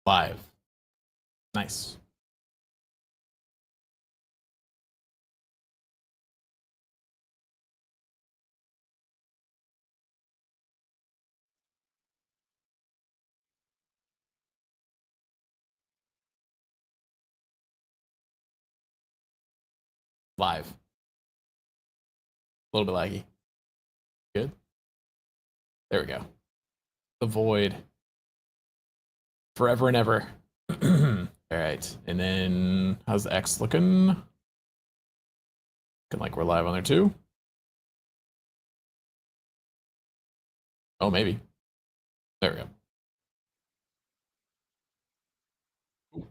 5. Nice. Live. A little bit laggy. Good. There we go. The void. Forever and ever. All right. And then how's the X looking? Looking like we're live on there too. Oh, maybe. There we go.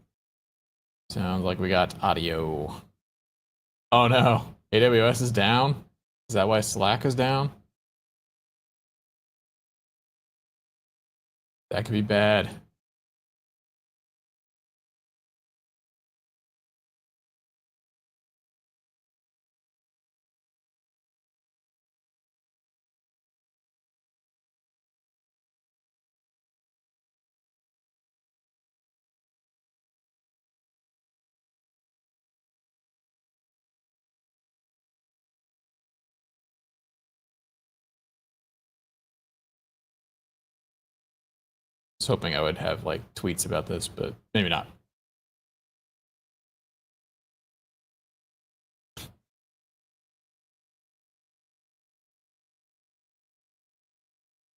Sounds like we got audio. Oh no. AWS is down? Is that why Slack is down? That could be bad. I was hoping I would have like tweets about this, but maybe not.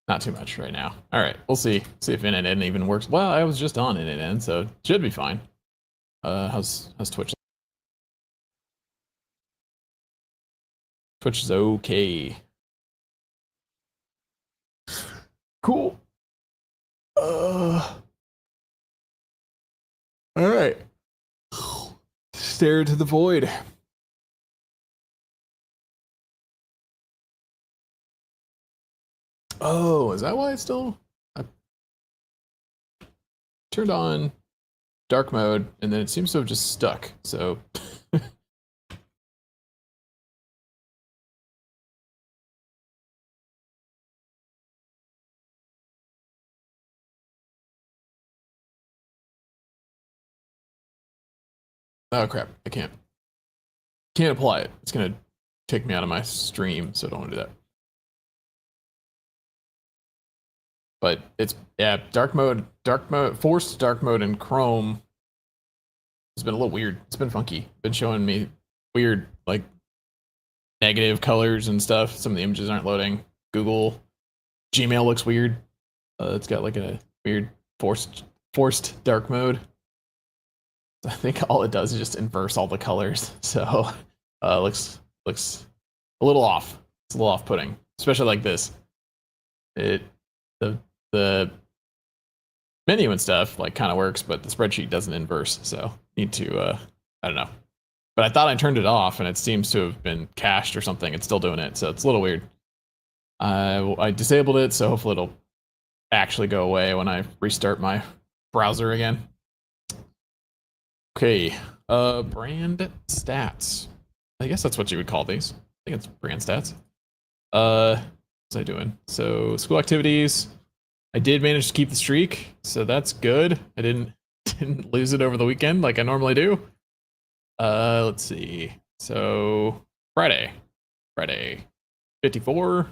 Not too much right now. All right, we'll see. See if n8n even works. Well, I was just on n8n, so it should be fine. How's Twitch? Twitch is okay. Cool. All right. Stare into the void. Oh, is that why it's still? I turned on dark mode, and then it seems to have just stuck. So. Oh crap! I can't apply it. It's gonna take me out of my stream, so I don't want to do that. But it's dark mode, forced dark mode in Chrome has been a little weird. It's been funky. Been showing me weird like negative colors and stuff. Some of the images aren't loading. Google Gmail looks weird. It's got like a weird forced dark mode. I think all it does is just inverse all the colors. So looks a little off. It's a little off-putting, especially like this. The menu and stuff like kind of works, but the spreadsheet doesn't inverse. So need to I don't know. But I thought I turned it off, and it seems to have been cached or something. It's still doing it, so it's a little weird. I disabled it, so hopefully it'll actually go away when I restart my browser again. Okay, brand stats. I guess that's what you would call these. I think it's brand stats. What's I doing? So Skool activities. I did manage to keep the streak, so that's good. I didn't lose it over the weekend like I normally do. Let's see. So Friday, 54.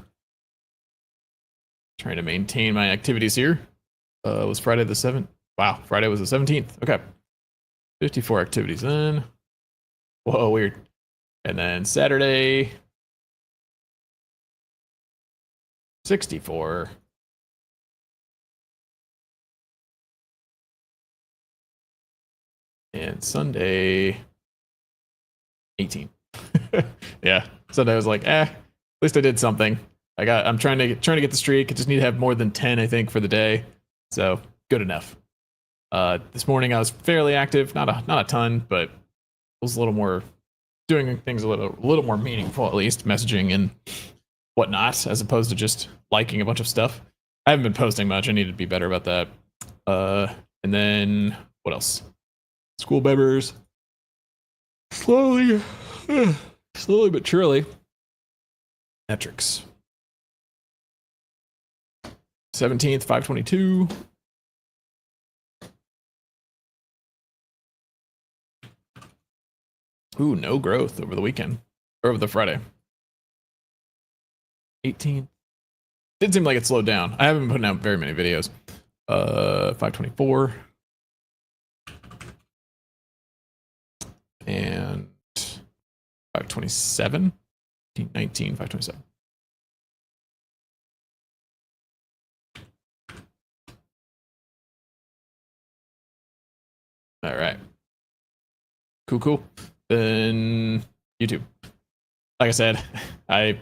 Trying to maintain my activities here. It was Friday the 7th. Wow, Friday was the 17th. Okay. 54 activities then. Whoa, weird. And then Saturday, 64. And Sunday, 18. Yeah, Sunday I was like, at least I did something. I'm trying to get the streak. I just need to have more than 10, I think, for the day. So good enough. This morning I was fairly active, not a ton, but it was a little more doing things a little more meaningful, at least messaging and whatnot, as opposed to just liking a bunch of stuff. I haven't been posting much. I need to be better about that. And then what else? School members. Slowly but surely. Metrics. 17th, 522. Ooh, no growth over the weekend or over the Friday. 18. Didn't seem like it slowed down. I haven't been putting out very many videos. 524 and 527, 19, 527. All right. Cool. Then YouTube. Like I said, I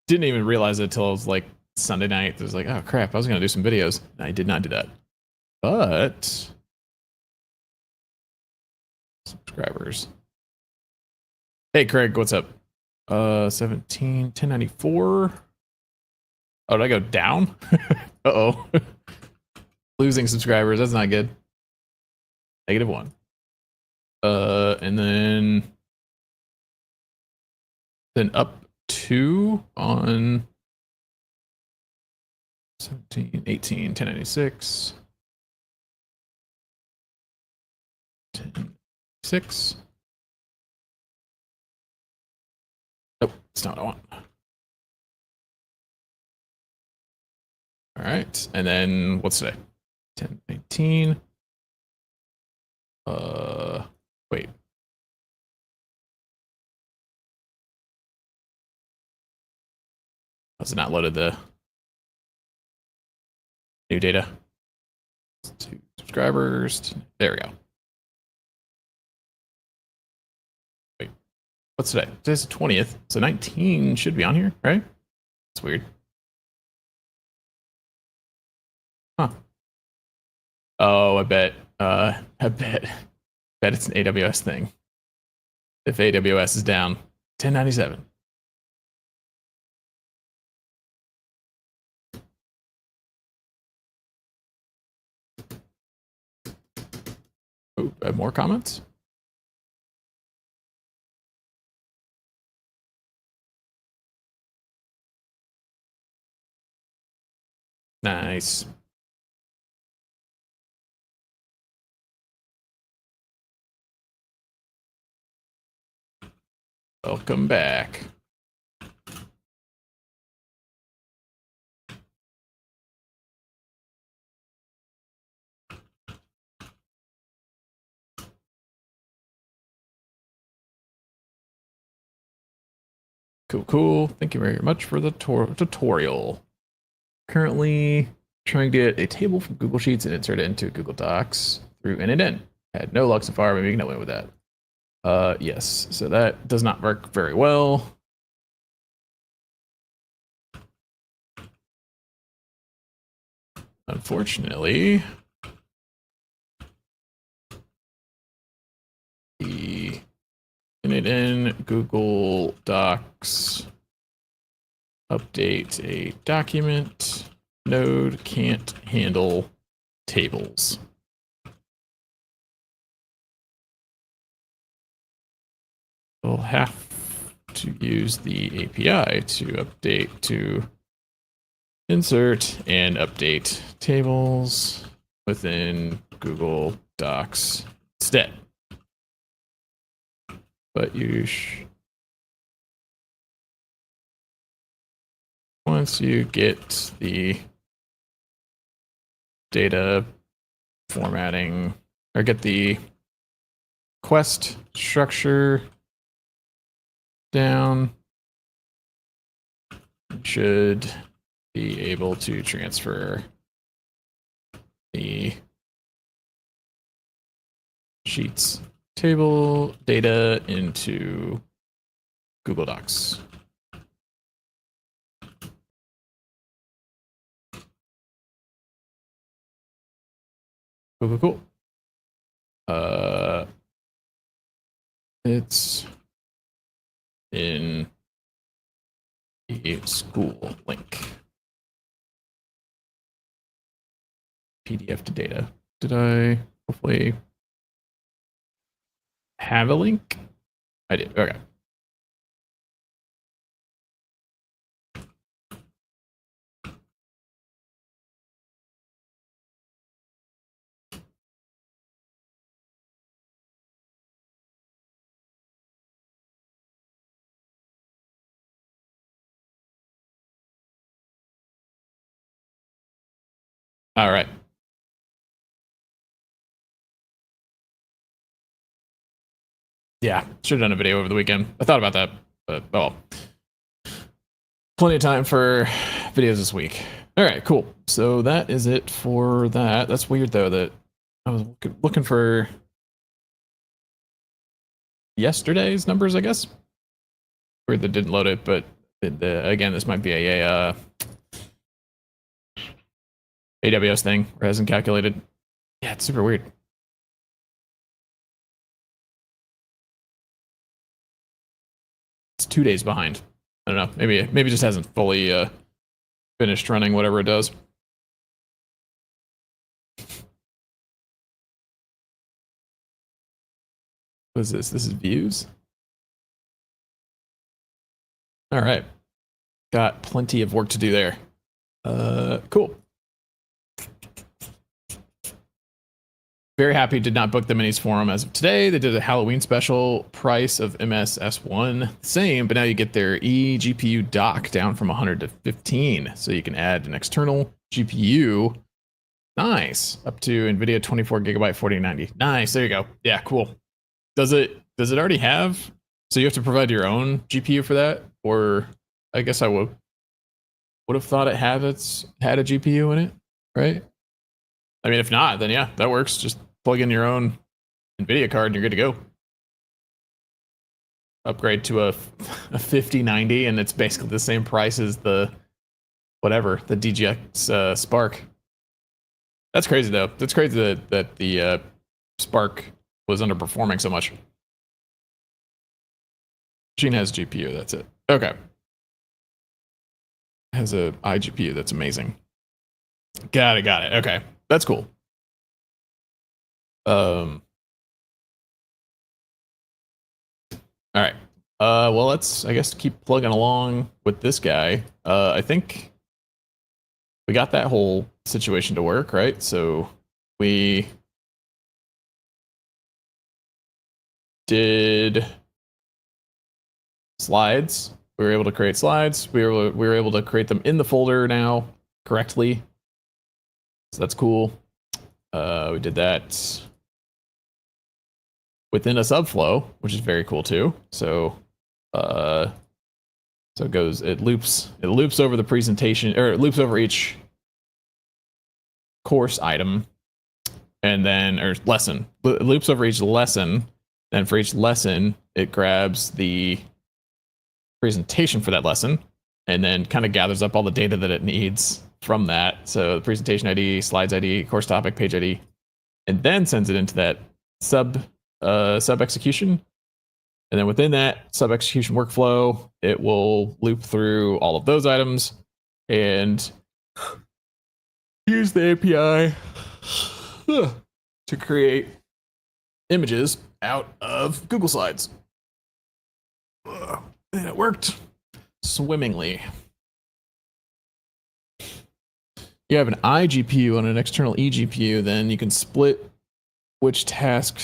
didn't even realize it until it was like Sunday night. It was like, oh crap, I was gonna do some videos. I did not do that. But subscribers. Hey Craig, what's up? 17, 1094. Oh, did I go down? Uh-oh. Losing subscribers, that's not good. -1. And then up 2 on 17, 18, 1096. 1096. Nope, that's not what I want. All right, and then what's today? 1019. Wait. Has it not loaded the new data? 2 subscribers. There we go. Wait, what's today? Today's the 20th, so 19 should be on here, right? It's weird. Huh. Oh, I bet it's an AWS thing. If AWS is down, 1097. Oh, I have more comments? Nice. Welcome back. Cool. Thank you very much for the tutorial. Currently trying to get a table from Google Sheets and insert it into Google Docs through n8n. Had no luck so far. Maybe we can help me with that. Yes. So that does not work very well. Unfortunately, the n8n Google Docs update a document node can't handle tables. We'll have to use the API to update, to insert and update tables within Google Docs instead. But once you get the data formatting, or get the quest structure down, you should be able to transfer the Sheets table data into Google Docs. Cool. It's in the Skool link. PDF to data. Did I hopefully have a link? I did. Okay. All right. Yeah, should have done a video over the weekend. I thought about that, but oh, plenty of time for videos this week. All right, cool. So that is it for that. That's weird though that I was looking for yesterday's numbers, I guess. Weird that didn't load it, but again, this might be a AWS thing or hasn't calculated. Yeah, it's super weird. It's 2 days behind. I don't know. Maybe it just hasn't fully finished running whatever it does. What is this? This is views. All right. Got plenty of work to do there. Cool. Very happy did not book the minis for them as of today. They did a Halloween special, price of MSS1 same, but now you get their eGPU dock down from 100 to 15, so you can add an external GPU. Nice, up to NVIDIA 24 gigabyte 4090. Nice, there you go. Yeah, cool. Does it already have? So you have to provide your own GPU for that, or I guess I would have thought it had a GPU in it, right? I mean, if not, then yeah, that works. Just plug in your own NVIDIA card and you're good to go. Upgrade to a 5090 and it's basically the same price as the DGX Spark. That's crazy though. That's crazy that the Spark was underperforming so much. Machine has GPU, that's it. Okay. Has a iGPU, that's amazing. Got it. Okay. That's cool. All right. Well, let's, I guess, keep plugging along with this guy. I think we got that whole situation to work, right? So we did slides. We were able to create slides. We were able to create them in the folder now correctly. So that's cool. We did that within a subflow, which is very cool too. So it loops over the presentation, or it loops over each course item, and then, or lesson. It loops over each lesson. Then for each lesson, it grabs the presentation for that lesson, and then kind of gathers up all the data that it needs from that. So the presentation ID, slides ID, course topic, page ID, and then sends it into that sub execution. And then within that sub execution workflow, it will loop through all of those items and use the API to create images out of Google Slides. And it worked swimmingly. You have an iGPU and an external eGPU, then you can split which task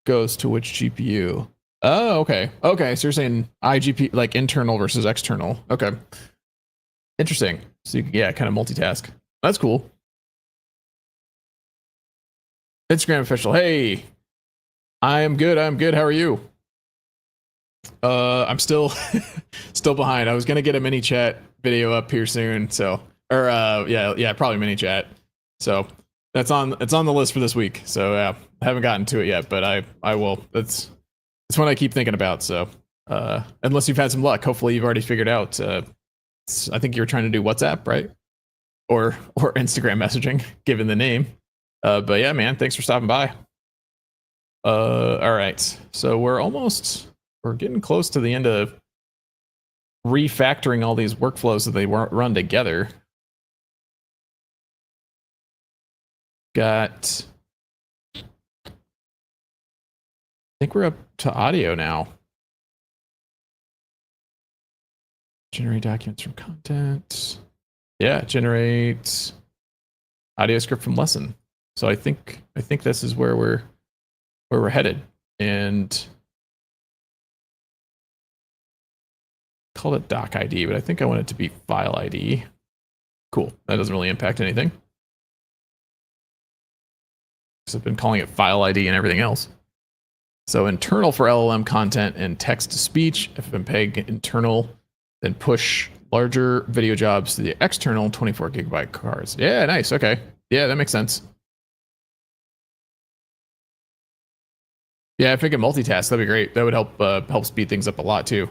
goes to which GPU. Oh, okay. Okay, so you're saying iGPU, like internal versus external. Okay. Interesting. So you can, yeah, kind of multitask. That's cool. Instagram official. Hey, I am good. How are you? I'm still behind. I was gonna get a mini chat video up here soon, so yeah, probably mini chat. So it's on the list for this week. So yeah, I haven't gotten to it yet, but I will. It's one I keep thinking about. So unless you've had some luck, hopefully you've already figured out. I think you were trying to do WhatsApp, right? Or Instagram messaging, given the name. But yeah, man, thanks for stopping by. All right, so we're getting close to the end of refactoring all these workflows so they run together. I think we're up to audio now. Generate documents from content. Yeah, generate audio script from lesson. So I think this is where we're headed. And called it doc ID, but I think I want it to be file ID. Cool. That doesn't really impact anything. because I've been calling it file ID and everything else. So internal for LLM content and text to speech. If I'm paying internal, then push larger video jobs to the external 24 gigabyte cards. Yeah, nice. Okay. Yeah, that makes sense. Yeah, if I can multitask, that'd be great. That would help speed things up a lot too.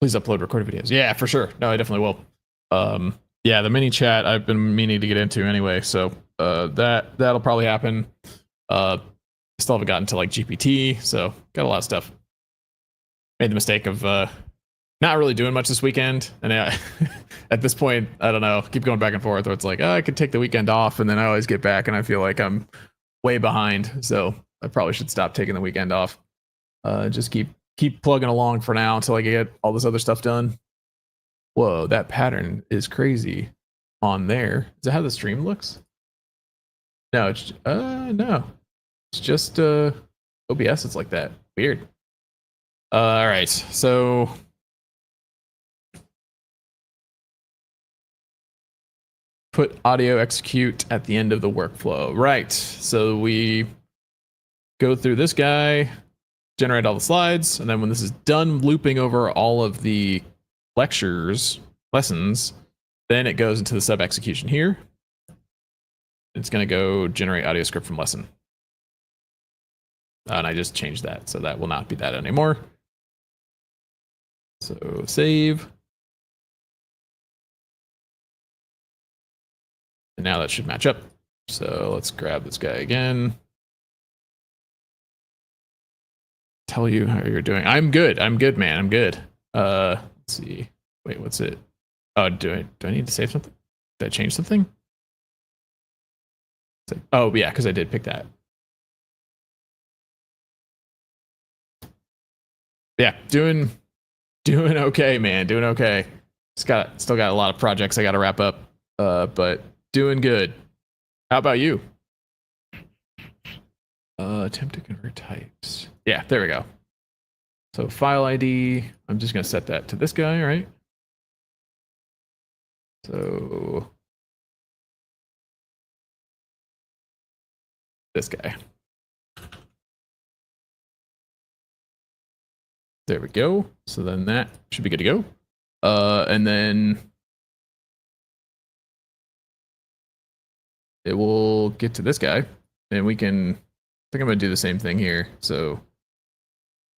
Please upload recorded videos. Yeah, for sure. No, I definitely will. Yeah, the mini chat I've been meaning to get into anyway, so that'll probably happen. Still haven't gotten to like GPT, so got a lot of stuff. Made the mistake of not really doing much this weekend, and at this point, I don't know. Keep going back and forth. Where it's like, I could take the weekend off, and then I always get back, and I feel like I'm way behind. So I probably should stop taking the weekend off. Just keep plugging along for now until I get all this other stuff done. Whoa, that pattern is crazy on there. Is that how the stream looks? No, it's no. It's just OBS. It's like that. Weird. All right, so put audio execute at the end of the workflow. Right. So we go through this guy, generate all the slides, and then when this is done looping over all of the lessons, then it goes into the sub execution here. It's going to go generate audio script from lesson. And I just changed that, so that will not be that anymore. So save. And now that should match up. So let's grab this guy again. Tell you how you're doing. I'm good, man. I'm good. Let's see. Wait, what's it? Oh, do I need to save something? Did I change something? Oh, yeah, because I did pick that. Yeah, doing okay, man. Doing okay. Still got a lot of projects I got to wrap up. But doing good. How about you? Attempt to convert types. Yeah, there we go. So file ID, I'm just going to set that to this guy, right? So this guy. There we go. So then that should be good to go. And then it will get to this guy, and we can, I think I'm going to do the same thing here. So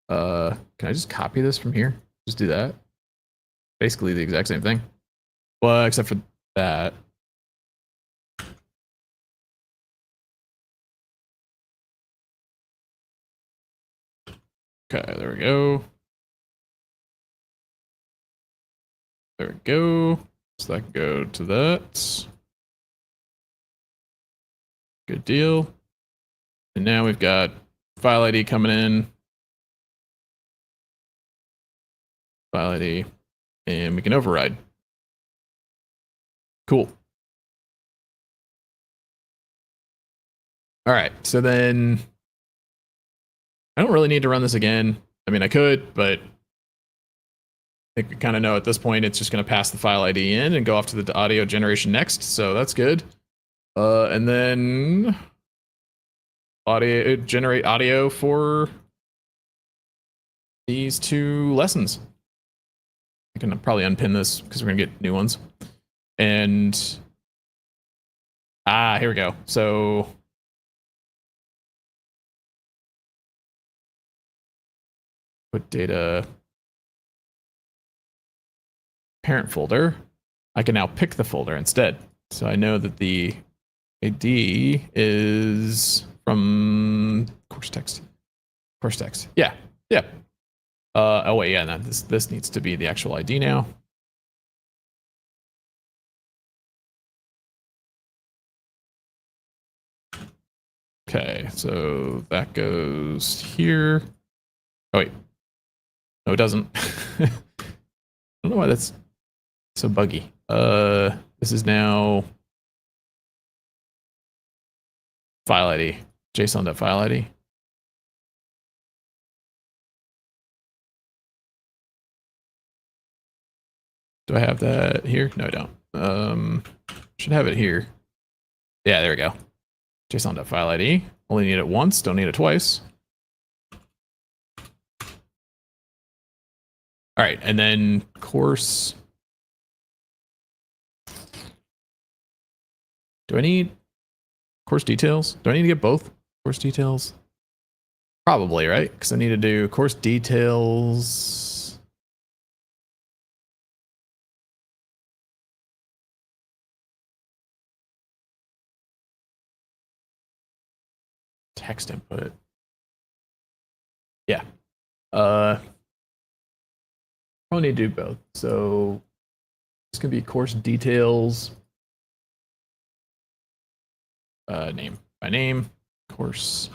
can I just copy this from here? Just do that. Basically the exact same thing. Well, except for that. Okay, there we go. There we go. So that can go to that. Good deal. And now we've got file ID coming in. File ID. And we can override. Cool. All right, so then I don't really need to run this again. I mean, I could, but I think we kind of know at this point it's just going to pass the file ID in and go off to the audio generation next, so that's good. And then generate audio for these two lessons. I can probably unpin this because we're going to get new ones. And here we go. So put data parent folder. I can now pick the folder instead. So I know that the ID is from course text. Course text. Yeah. Yeah. Oh wait, yeah, no, this needs to be the actual ID now. Okay, so that goes here. Oh wait. No, it doesn't. I don't know why that's so buggy. This is now file ID. JSON.file ID. Do I have that here? No, I don't. Should have it here. Yeah, there we go. JSON.file ID. Only need it once, don't need it twice. All right, and then course. Do I need course details? Do I need to get both course details? Probably, right? Because I need to do course details. Text input. Yeah. Probably need to do both. So it's gonna be course details. Name by name, course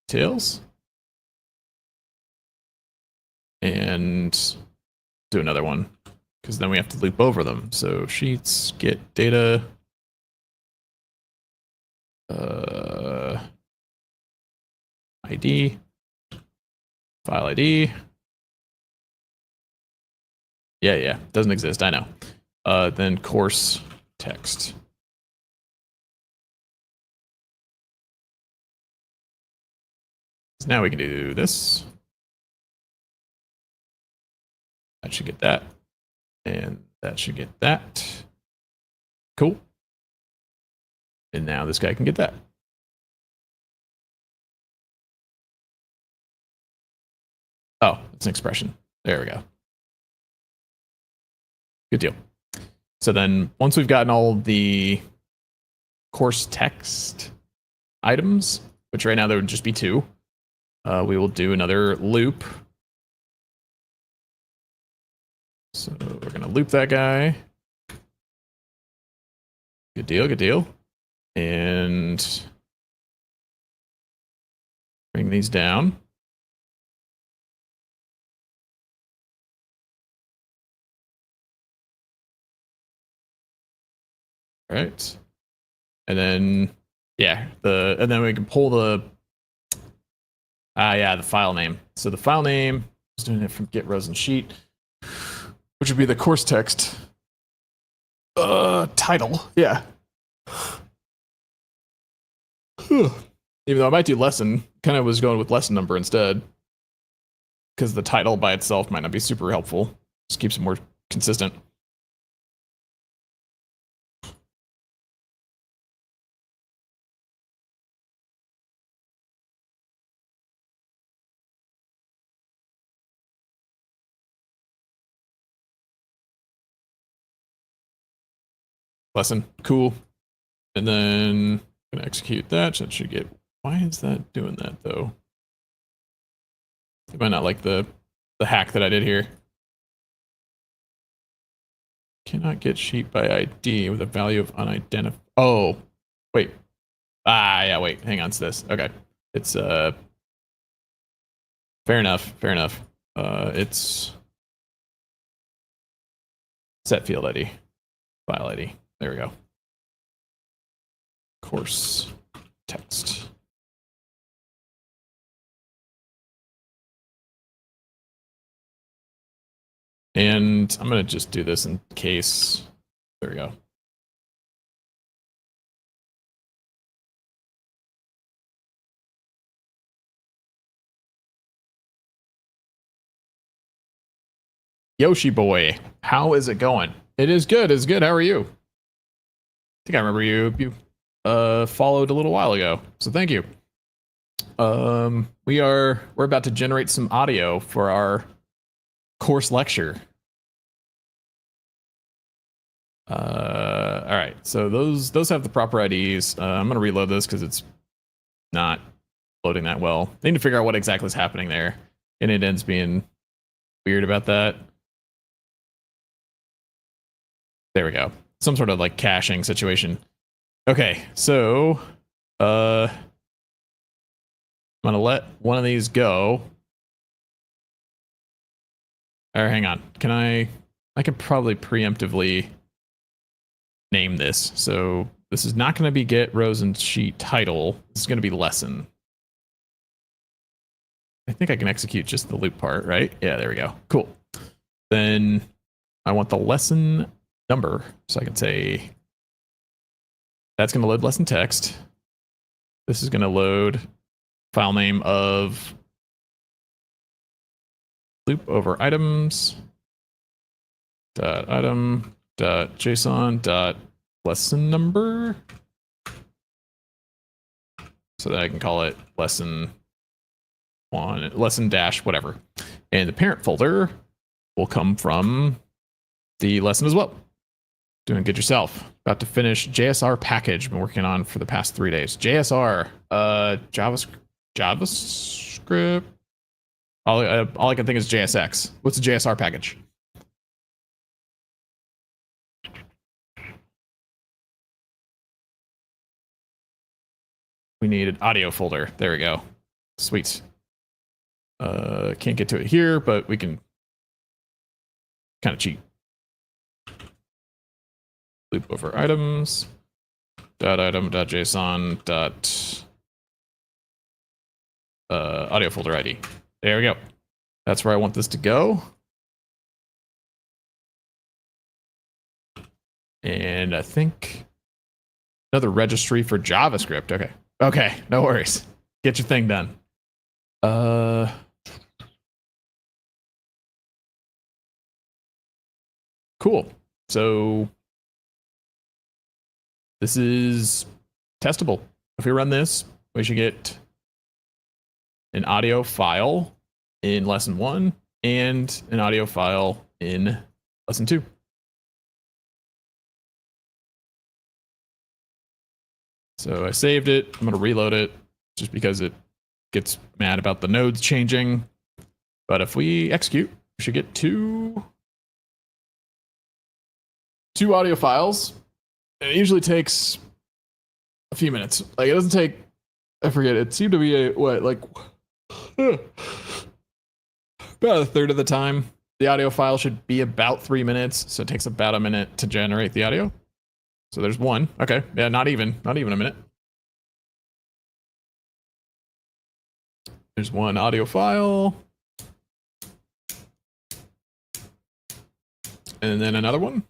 details, and do another one because then we have to loop over them. So sheets get data. ID, file ID. Yeah, doesn't exist. I know. Then course text. So now we can do this. That should get that. And that should get that. Cool. And now this guy can get that. Oh, it's an expression. There we go. Good deal. So then once we've gotten all the course text items, which right now there would just be 2, we will do another loop. So we're going to loop that guy. Good deal, good deal. And bring these down. All right. And then, yeah, and then we can pull the, the file name. So the file name, I was doing it from get rows and sheet, which would be the course text title. Yeah. Even though I might do lesson, kind of was going with lesson number instead, because the title by itself might not be super helpful. Just keeps it more consistent. Lesson, cool. And then I'm gonna execute that. So it should get. Why is that doing that though? You might not like the hack that I did here. Cannot get sheet by ID with a value of unidentified. Oh, wait. Yeah, wait. Hang on to this. Okay, it's fair enough. Fair enough. It's set field ID, file ID. There we go. Course text. And I'm going to just do this in case. There we go. Yoshi boy, how is it going? It is good. It's good. How are you? I think I remember you followed a little while ago. So thank you. We're about to generate some audio for our course lecture. All right, so those have the proper IDs. I'm gonna reload this because it's not loading that well. I need to figure out what exactly is happening there, and it ends being weird about that. There we go. Some sort of like caching situation. Okay, so I'm gonna let one of these go. Or hang on, can I could probably preemptively name this. So this is not going to be get rows and sheet title. This is going to be lesson. I think I can execute just the loop part, right? Yeah, there we go. Cool. Then I want the lesson number. So I can say that's going to load lesson text. This is going to load file name of loop over items dot item dot json dot lesson number, so that I can call it lesson one, lesson dash whatever, and the parent folder will come from the lesson as well. Doing good yourself. About to finish JSR package. Been working on for the past 3 days. JSR, JavaScript. All I can think is JSX. What's a JSR package? We need an audio folder. There we go. Sweet. Can't get to it here, but we can kind of cheat. Loop over items dot item dot json dot audio folder ID. There we go. That's where I want this to go. And I think another registry for JavaScript. Okay. Okay, no worries. Get your thing done. Cool. So this is testable. If we run this, we should get an audio file in lesson 1 and an audio file in lesson 2. So I saved it. I'm going to reload it just because it gets mad about the nodes changing. But if we execute, we should get two audio files. And it usually takes a few minutes. Like, it doesn't take, I forget, it seemed to be about a third of the time. The audio file should be about 3 minutes, so it takes about a minute to generate the audio. So there's one. Okay, yeah, not even a minute. There's one audio file. And then another one.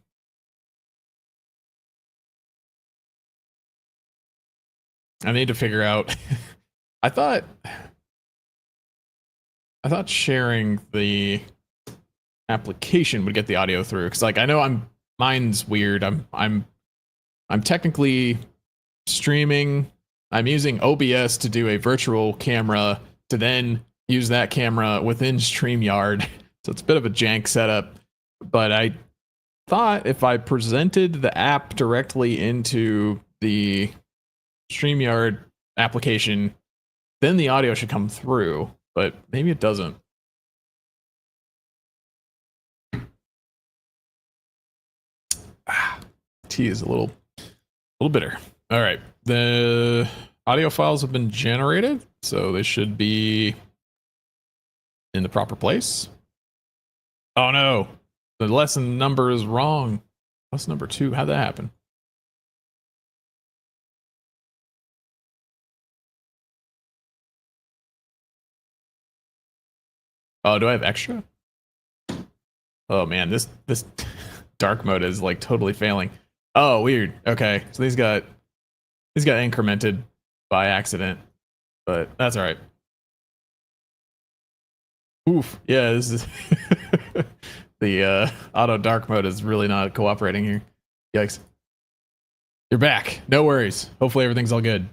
I need to figure out. I thought sharing the application would get the audio through, because like I know mine's weird. I'm technically streaming. I'm using OBS to do a virtual camera to then use that camera within StreamYard. So it's a bit of a jank setup. But I thought if I presented the app directly into the StreamYard application, then the audio should come through. But maybe it doesn't. Tea is a little bitter. All right, the audio files have been generated, so they should be in the proper place. Oh no, the lesson number is wrong. Lesson number 2, how'd that happen? Oh, do I have extra? Oh man, this dark mode is like totally failing. Oh, weird. Okay, so these got incremented by accident, but that's all right. Oof. Yeah, this is the auto dark mode is really not cooperating here. Yikes. You're back. No worries. Hopefully everything's all good.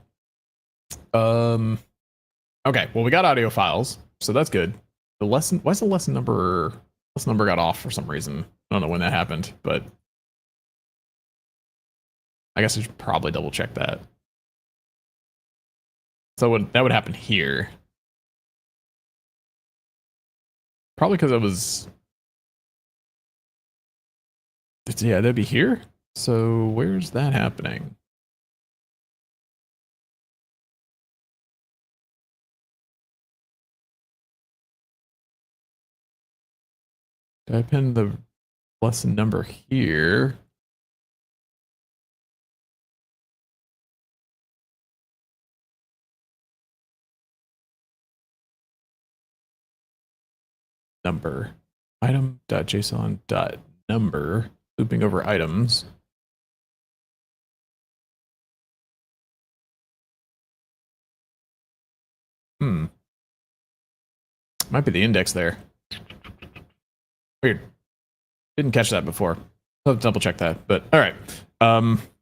Okay, well we got audio files, so that's good. The lesson, why's the lesson number got off for some reason? I don't know when that happened, but I guess I should probably double check that. So that would happen here. Probably because yeah, that'd be here. So where's that happening? Did I pin the lesson number here? Number item.json.number looping over items. Might be the index there. Weird. Didn't catch that before. I'll double check that. But all right.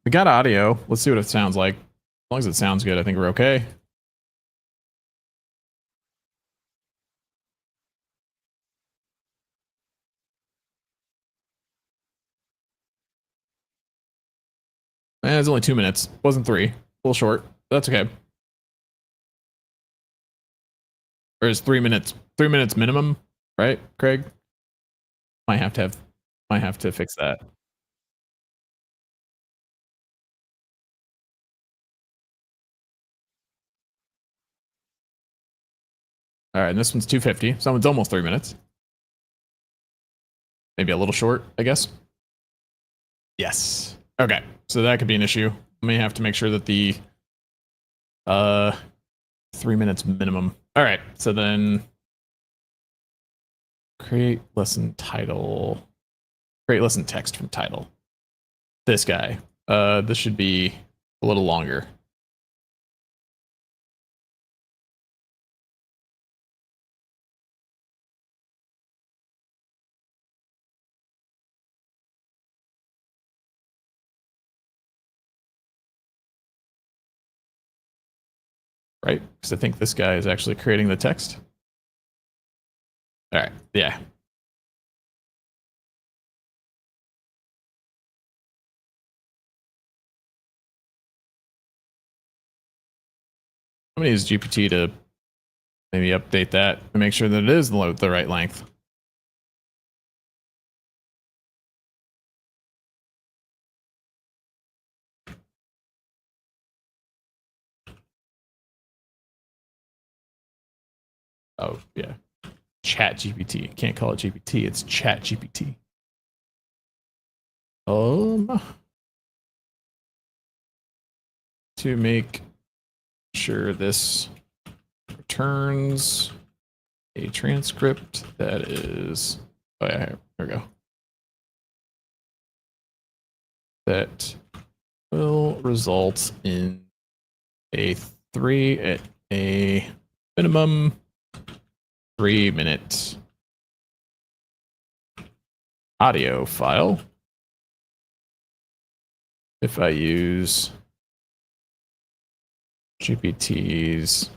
We got audio. Let's see what it sounds like. As long as it sounds good, I think we're okay. It's only 2 minutes. Wasn't 3. A little short. That's okay. Or is 3 minutes? 3 minutes minimum, right, Craig? Might have to fix that. All right, and this one's 250. Someone's almost 3 minutes. Maybe a little short, I guess. Yes. Okay, so that could be an issue. I may have to make sure that the 3 minutes minimum. All right, so then create lesson title. Create lesson text from title. This guy. This should be a little longer. Right? Because I think this guy is actually creating the text. All right, yeah. I'm gonna use GPT to maybe update that and make sure that it is the right length. Oh, yeah. Chat GPT. Can't call it GPT. It's Chat GPT. To make sure this returns a transcript that is, oh yeah, here we go. That will result in a minimum 3 minute audio file if I use GPT's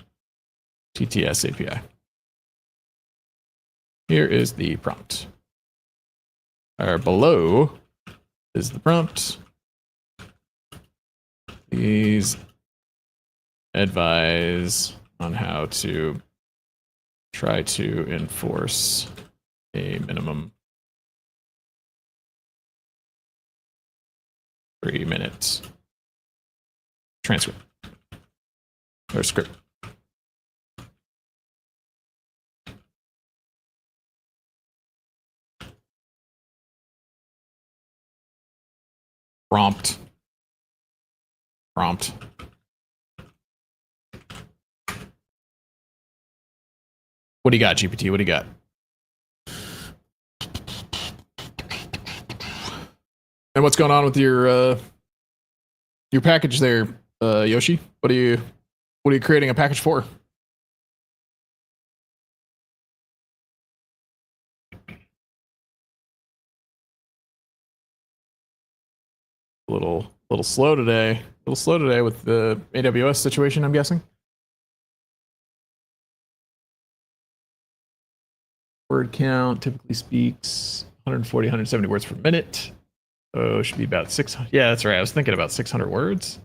TTS API. Here is the prompt. Or below is the prompt. Please advise on how to try to enforce a minimum 3 minutes transcript or script. Prompt. What do you got, GPT? What do you got? And what's going on with your package there, Yoshi? What are you creating a package for? A little slow today. A little slow today with the AWS situation, I'm guessing. Word count typically speaks 140, 170 words per minute. Oh, it should be about 600. Yeah, that's right. I was thinking about 600 words.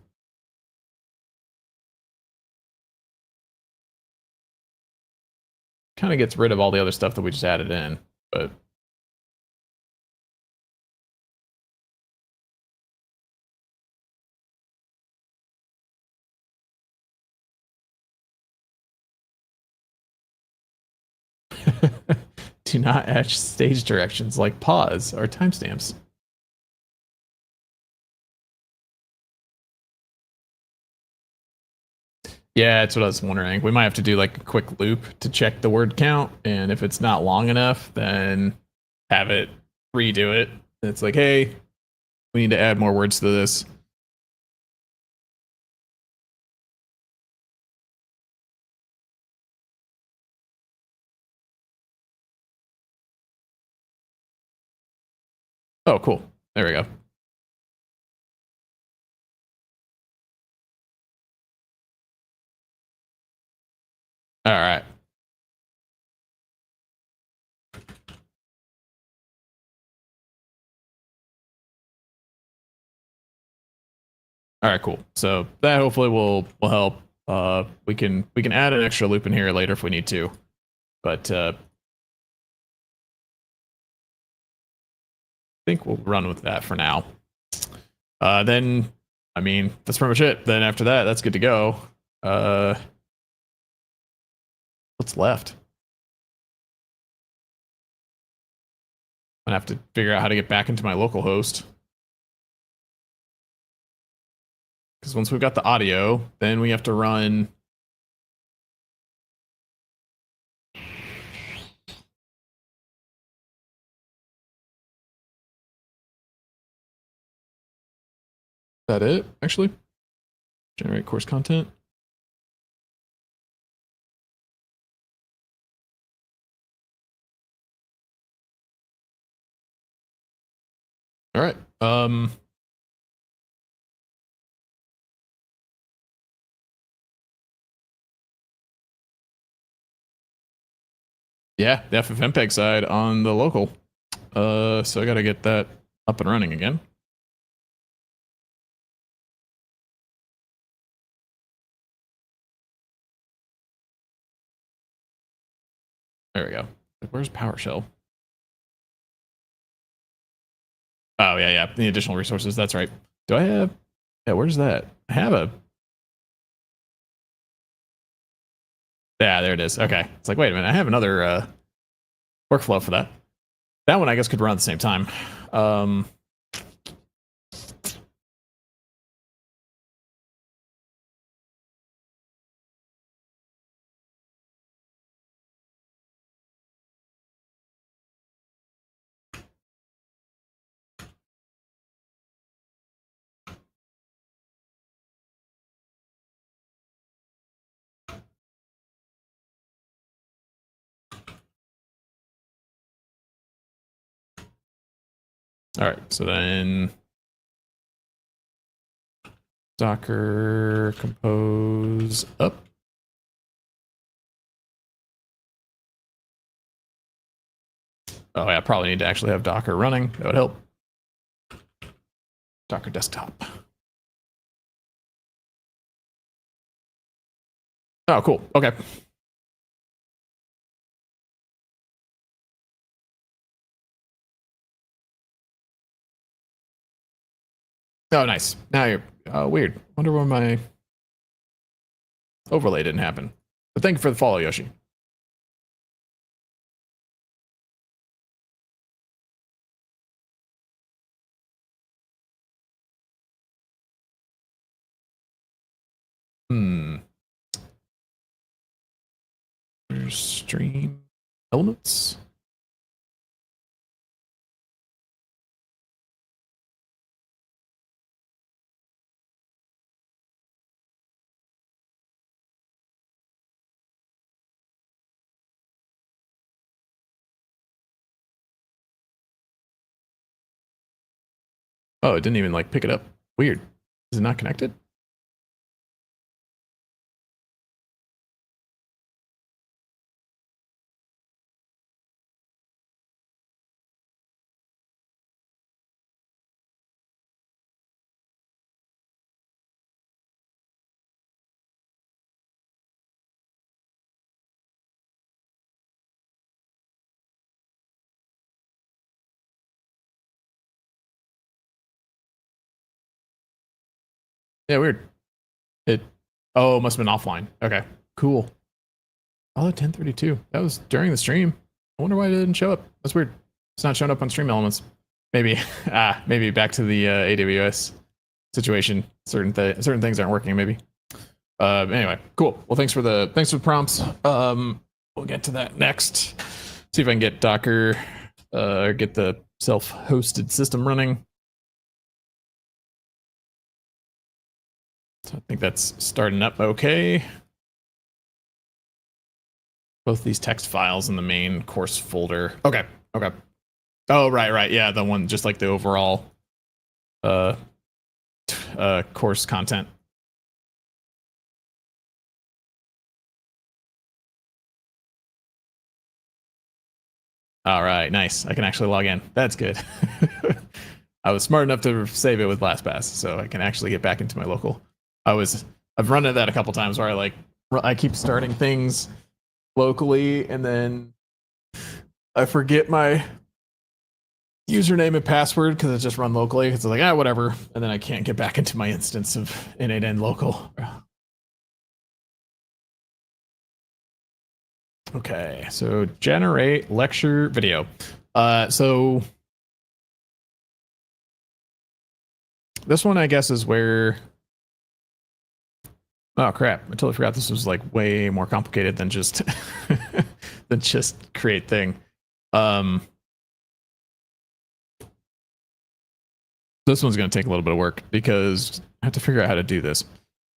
Kind of gets rid of all the other stuff that we just added in, but do not add stage directions like pause or timestamps. Yeah, that's what I was wondering. We might have to do like a quick loop to check the word count, and if it's not long enough, then have it redo it. It's like, hey, we need to add more words to this. Oh, cool. There we go. All right. All right, cool. So that hopefully will help. We can add an extra loop in here later if we need to, but I think we'll run with that for now. Then, I mean, that's pretty much it. Then after that, that's good to go. What's left? I have to figure out how to get back into my local host. Because once we've got the audio, then we have to run. Is that it, actually? Generate course content. All right. Yeah, the FFmpeg side on the local. So I got to get that up and running again. There we go. Where's PowerShell? Oh, yeah, yeah. The additional resources. That's right. Do I have... Yeah, where's that? I have a... Yeah, there it is. Okay. It's like, wait a minute. I have another workflow for that. That one, I guess, could run at the same time. All right. So then... Docker compose up. Oh, yeah, probably need to actually have Docker running. That would help. Docker desktop. Oh, cool. Okay. Oh, nice. Now you're weird. Wonder why my overlay didn't happen. But thank you for the follow, Yoshi. Stream elements. Oh, it didn't even like pick it up. Weird. Is it not connected? Yeah, weird. It oh, must have been offline. Okay, cool. Oh, 1032. That was during the stream. I wonder why it didn't show up. That's weird. It's not showing up on stream elements. Maybe maybe back to the AWS situation. Certain things aren't working. Maybe. Anyway, cool. Well, thanks for the prompts. We'll get to that next. See if I can get Docker, get the self-hosted system running. So I think that's starting up okay. Both these text files in the main course folder. Okay. Oh, right. Yeah, the one just like the overall course content. All right, nice. I can actually log in. That's good. I was smart enough to save it with LastPass, so I can actually get back into my local. I've run into that a couple times where I keep starting things locally and then I forget my username and password because it's just run locally. It's like, whatever. And then I can't get back into my instance of n8n local. Okay, so generate lecture video. So this one, I guess, is where. Oh crap! I totally forgot this was like way more complicated than just than just create thing. This one's going to take a little bit of work because I have to figure out how to do this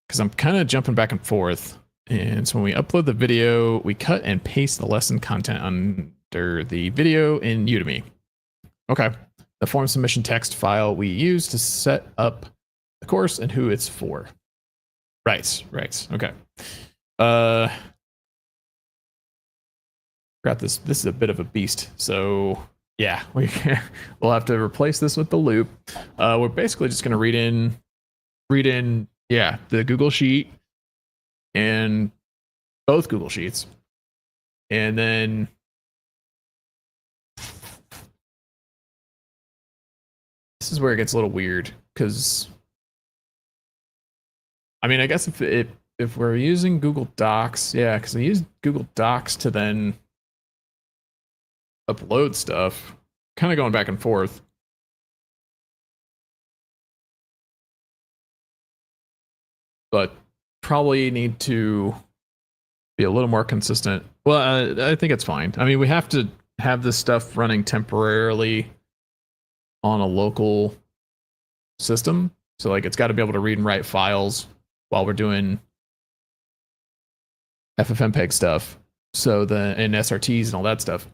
because I'm kind of jumping back and forth. And so when we upload the video, we cut and paste the lesson content under the video in Udemy. Okay. The form submission text file we use to set up the course and who it's for. Right. Okay. Got this. This is a bit of a beast. So yeah, we'll have to replace this with the loop. We're basically just going to read in, yeah, the Google Sheet and both Google Sheets. And then this is where it gets a little weird because I mean, I guess if we're using Google Docs, yeah, because we use Google Docs to then upload stuff, kind of going back and forth. But probably need to be a little more consistent. Well, I think it's fine. I mean, we have to have this stuff running temporarily on a local system. So like it's got to be able to read and write files while we're doing FFmpeg stuff. So and SRTs and all that stuff.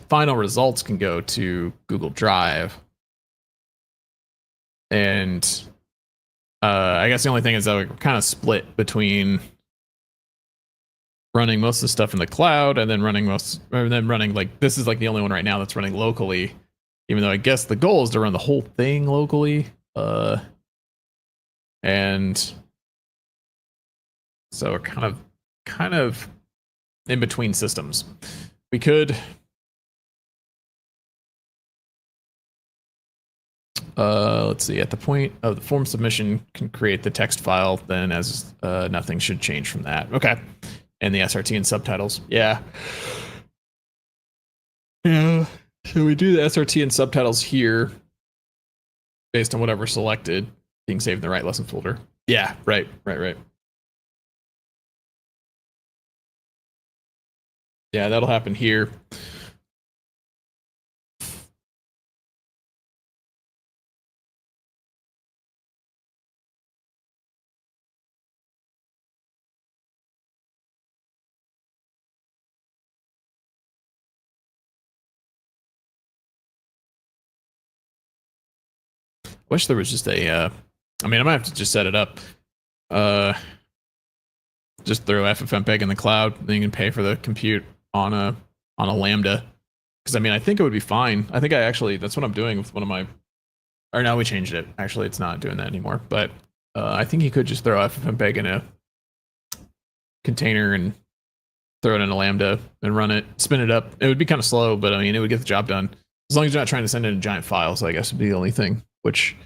Final results can go to Google Drive. And I guess the only thing is that we're kind of split between running most of the stuff in the cloud and then running like this is like the only one right now that's running locally, even though I guess the goal is to run the whole thing locally. And so we're kind of in between systems. We could let's see, at the point of the form submission can create the text file, then as nothing should change from that. Okay. And the SRT and subtitles. Yeah. Yeah. So we do the SRT and subtitles here based on whatever selected being saved in the right lesson folder. Yeah, right. Yeah, that'll happen here. Wish there was just a I mean, I might have to just set it up. Just throw FFmpeg in the cloud, then you can pay for the compute on a Lambda. Because I mean, I think it would be fine. I think that's what I'm doing with one of my. Or now we changed it. Actually, it's not doing that anymore. But I think you could just throw FFmpeg in a container and throw it in a Lambda and run it, spin it up. It would be kind of slow, but I mean, it would get the job done. As long as you're not trying to send in a giant file, so I guess would be the only thing. Which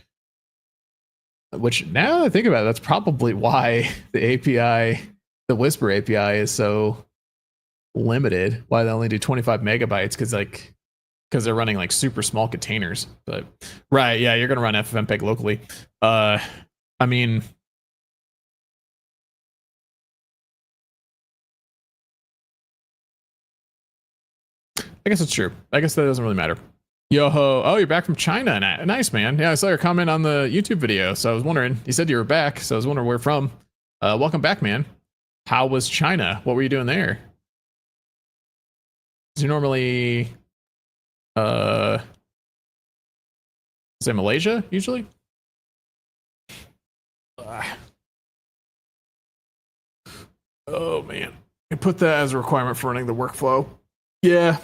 now that I think about it, that's probably why the API, the Whisper API, is so limited. Why they only do 25 megabytes? Because they're running like super small containers. But right, yeah, you're gonna run FFmpeg locally. I mean, I guess it's true. I guess that doesn't really matter. Yo ho! Oh, you're back from China. Nice, man. Yeah, I saw your comment on the YouTube video, so I was wondering. You said you were back, so I was wondering where from. Welcome back, man. How was China? What were you doing there? You normally Uh, say Malaysia usually. Oh man, I put that as a requirement for running the workflow. Yeah.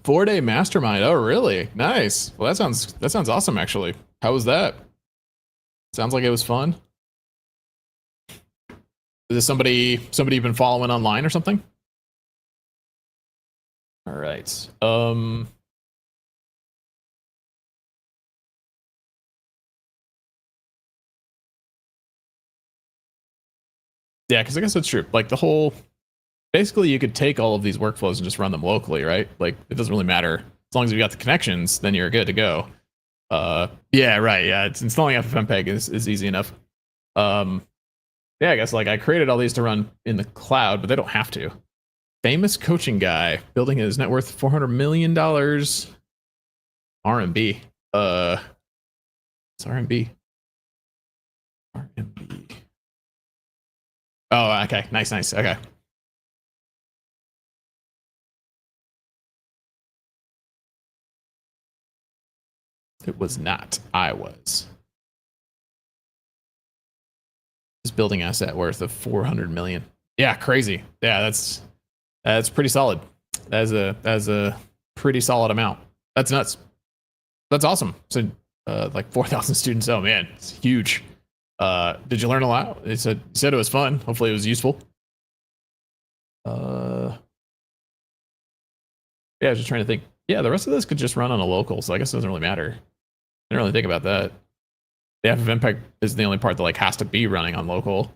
4-day mastermind. Oh, really? Nice. Well, that sounds awesome. Actually, how was that? Sounds like it was fun. Is this somebody you've been following online or something? All right. Yeah, because I guess that's true. Like the whole, basically, you could take all of these workflows and just run them locally, right? Like it doesn't really matter as long as you got the connections, then you're good to go. Yeah, right. Yeah, it's installing FFmpeg is easy enough. Yeah, I guess like I created all these to run in the cloud, but they don't have to. Famous coaching guy building his net worth $400 million RMB. It's RMB. RMB. Oh, okay. Nice. Okay. It was not. I was. His building asset worth of 400 million. Yeah, crazy. Yeah, that's pretty solid. That's a pretty solid amount. That's nuts. That's awesome. So like 4,000 students. Oh man, it's huge. Did you learn a lot? It said it was fun. Hopefully it was useful. Yeah, I was just trying to think. Yeah, the rest of this could just run on a local, so I guess it doesn't really matter. I didn't really think about that. The FFmpeg is the only part that like has to be running on local.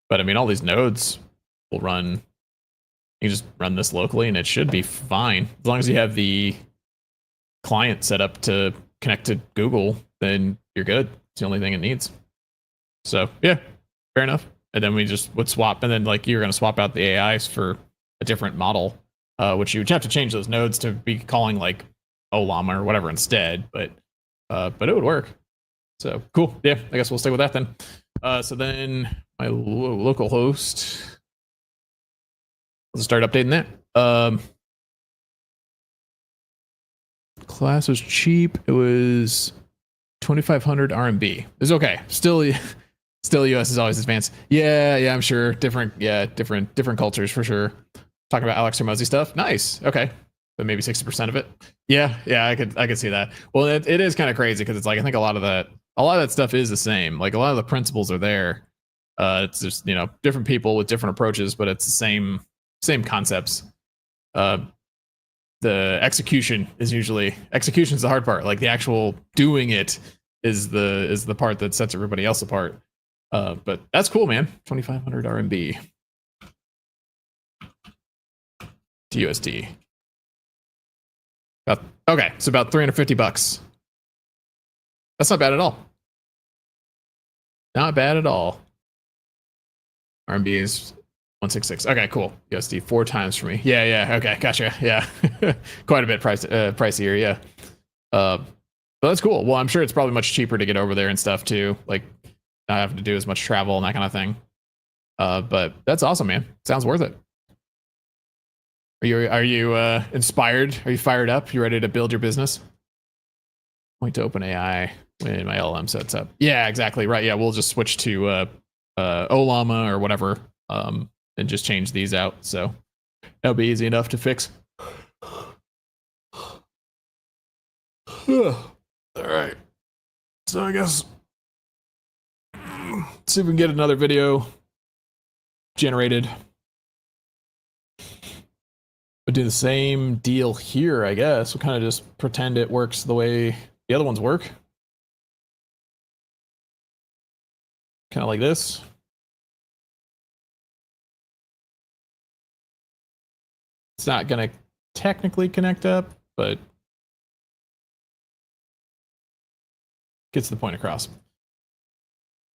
But I mean, all these nodes will run. You just run this locally, and it should be fine as long as you have the client set up to connect to Google. Then you're good. It's the only thing it needs. So yeah, fair enough. And then we just would swap, and then like you're going to swap out the AIs for a different model, which you would have to change those nodes to be calling like Olama or whatever instead. But it would work. So cool. Yeah, I guess we'll stay with that then. So then my local host. Let's start updating that. Class was cheap. It was 2,500 RMB. It's okay. Still US is always advanced. Yeah, I'm sure. Different cultures for sure. Talking about Alex Hormozy stuff. Nice. Okay. But maybe 60% of it. Yeah, I could see that. Well, it is kind of crazy because it's like I think a lot of that stuff is the same. Like a lot of the principles are there. It's just, different people with different approaches, but it's the same concepts. The execution's the hard part. Like the actual doing it is the part that sets everybody else apart. But that's cool, man. 2,500 RMB to USD. Okay, so about $350. That's not bad at all. Not bad at all. RMB is 166. Okay, cool. USD 4 times for me. Yeah. Okay, gotcha. Yeah, quite a bit pricier. Yeah. But that's cool. Well, I'm sure it's probably much cheaper to get over there and stuff too. Like not having to do as much travel and that kind of thing. But that's awesome, man. Sounds worth it. Are you inspired? Are you fired up? You ready to build your business? Point to OpenAI when my LLM sets up. Yeah, exactly. Right. Yeah, we'll just switch to Olama or whatever, and just change these out. So that'll be easy enough to fix. All right. So I guess see if we can get another video generated. We'll do the same deal here, I guess. We'll kind of just pretend it works the way the other ones work. Kind of like this. It's not going to technically connect up, but gets the point across. So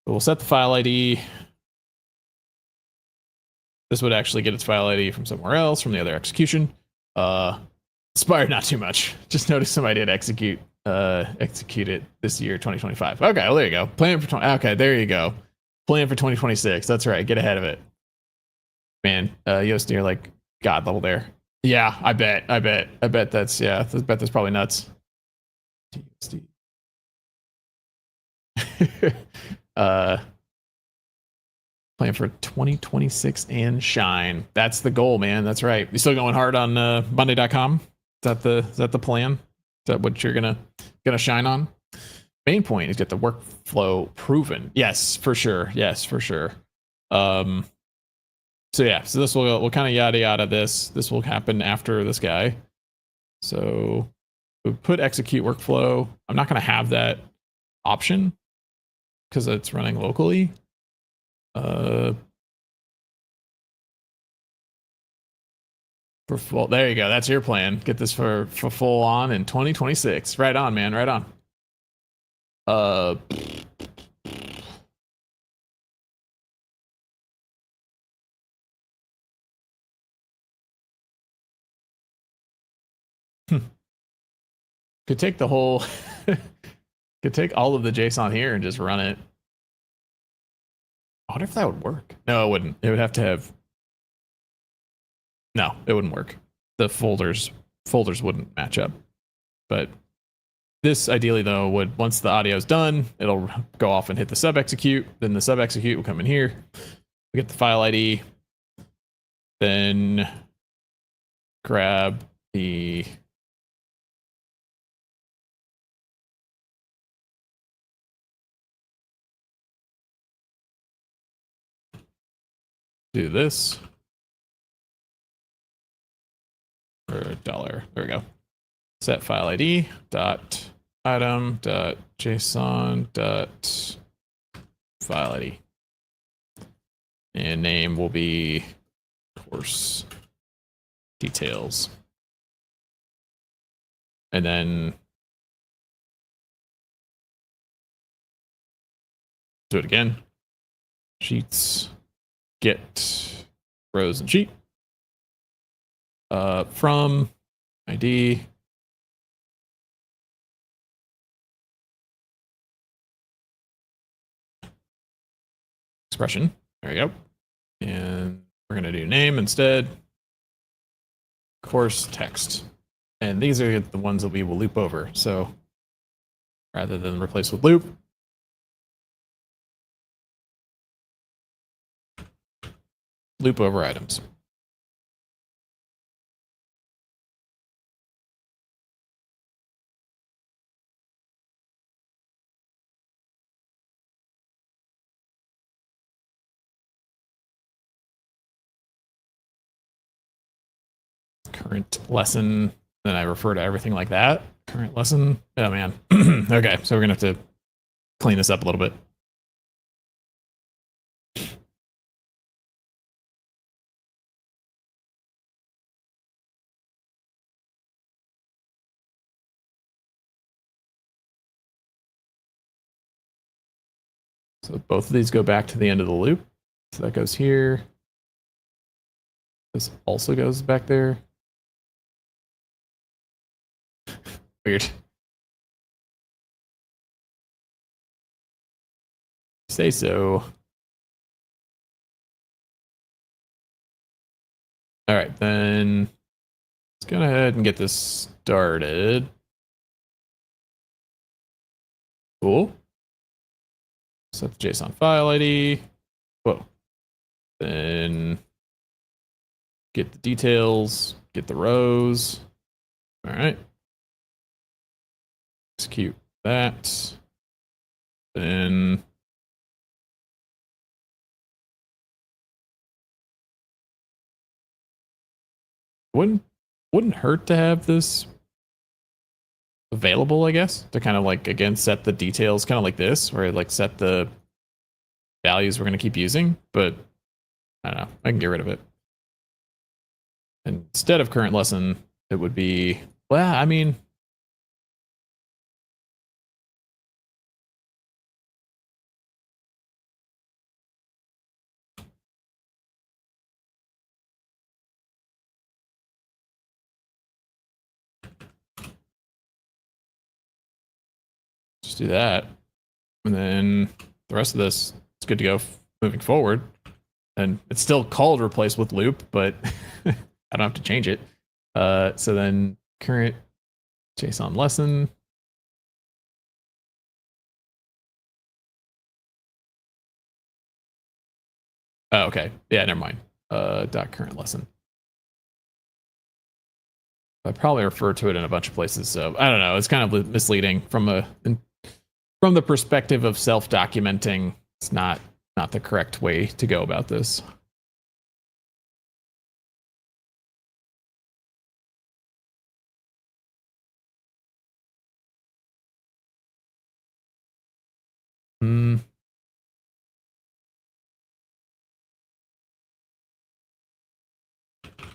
we'll set the file ID. This would actually get its file ID from somewhere else, from the other execution. Inspired not too much. Just noticed somebody did execute it this year, 2025. Okay, well, there you go. Plan for okay, there you go. Plan for 2026. That's right. Get ahead of it. Man, USD are like God level there. Yeah, I bet that's that's probably nuts. uh, Plan for 2026 and shine. That's the goal, man. That's right. You still going hard on Monday.com? Is that the plan? Is that what you're gonna shine on? Main point is get the workflow proven. Yes, for sure. Yes, for sure. So yeah, so this will kind of yada yada this will happen after this guy. So we put execute workflow. I'm not going to have that option because it's running locally. For full, there you go. That's your plan. Get this for full on in 2026. Right on, man. Right on. Could take the whole could take all of the JSON here and just run it. I wonder if that would work. No, it wouldn't. It would have to have. No, it wouldn't work. The folders wouldn't match up. But this ideally though would, once the audio is done, it'll go off and hit the sub execute. Then the sub execute will come in here. We get the file ID. Then grab the do this for $1. There we go. Set file ID dot item dot JSON dot file ID, and name will be course details, and then do it again. Sheets get rows and sheet from ID expression. There you go. And we're going to do name instead. Course text. And these are the ones that we will loop over. So rather than replace with loop, loop over items. Current lesson. Then I refer to everything like that. Current lesson. Oh man. Okay, so we're gonna have to clean this up a little bit. So both of these go back to the end of the loop. So that goes here. This also goes back there. Weird. Say so. All right, then let's go ahead and get this started. Cool. Set the JSON file ID. Whoa. Then get the details, get the rows. All right. Execute that. Then wouldn't hurt to have this available, I guess, to kind of like, again, set the details kind of like this, where like set the values we're going to keep using, but I don't know, I can get rid of it. And instead of current lesson, it would be, well, I mean, just do that. And then the rest of this is good to go moving forward. And it's still called replace with loop, but I don't have to change it. So then current JSON lesson. Oh, okay. Yeah, never mind. Dot current lesson. I probably refer to it in a bunch of places, so I don't know. It's kind of misleading from the perspective of self-documenting. It's not the correct way to go about this.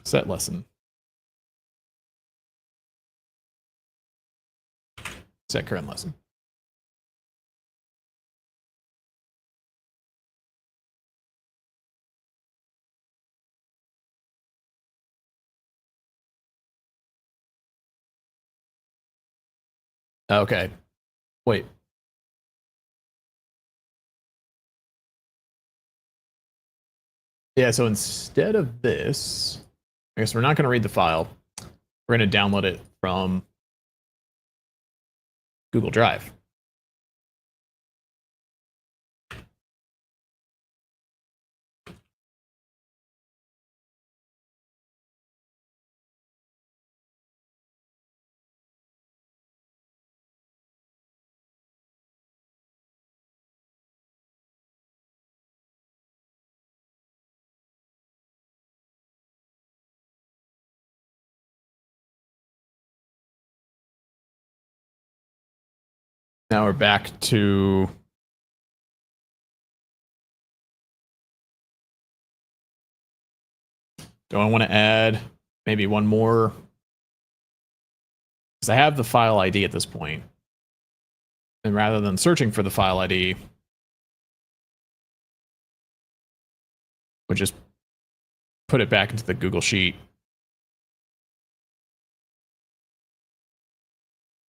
Set lesson. Set current lesson. Okay. Wait. Yeah, so instead of this, I guess we're not going to read the file. We're going to download it from Google Drive. Now we're back to do I want to add maybe one more? Because I have the file ID at this point. And rather than searching for the file ID, we'll just put it back into the Google Sheet.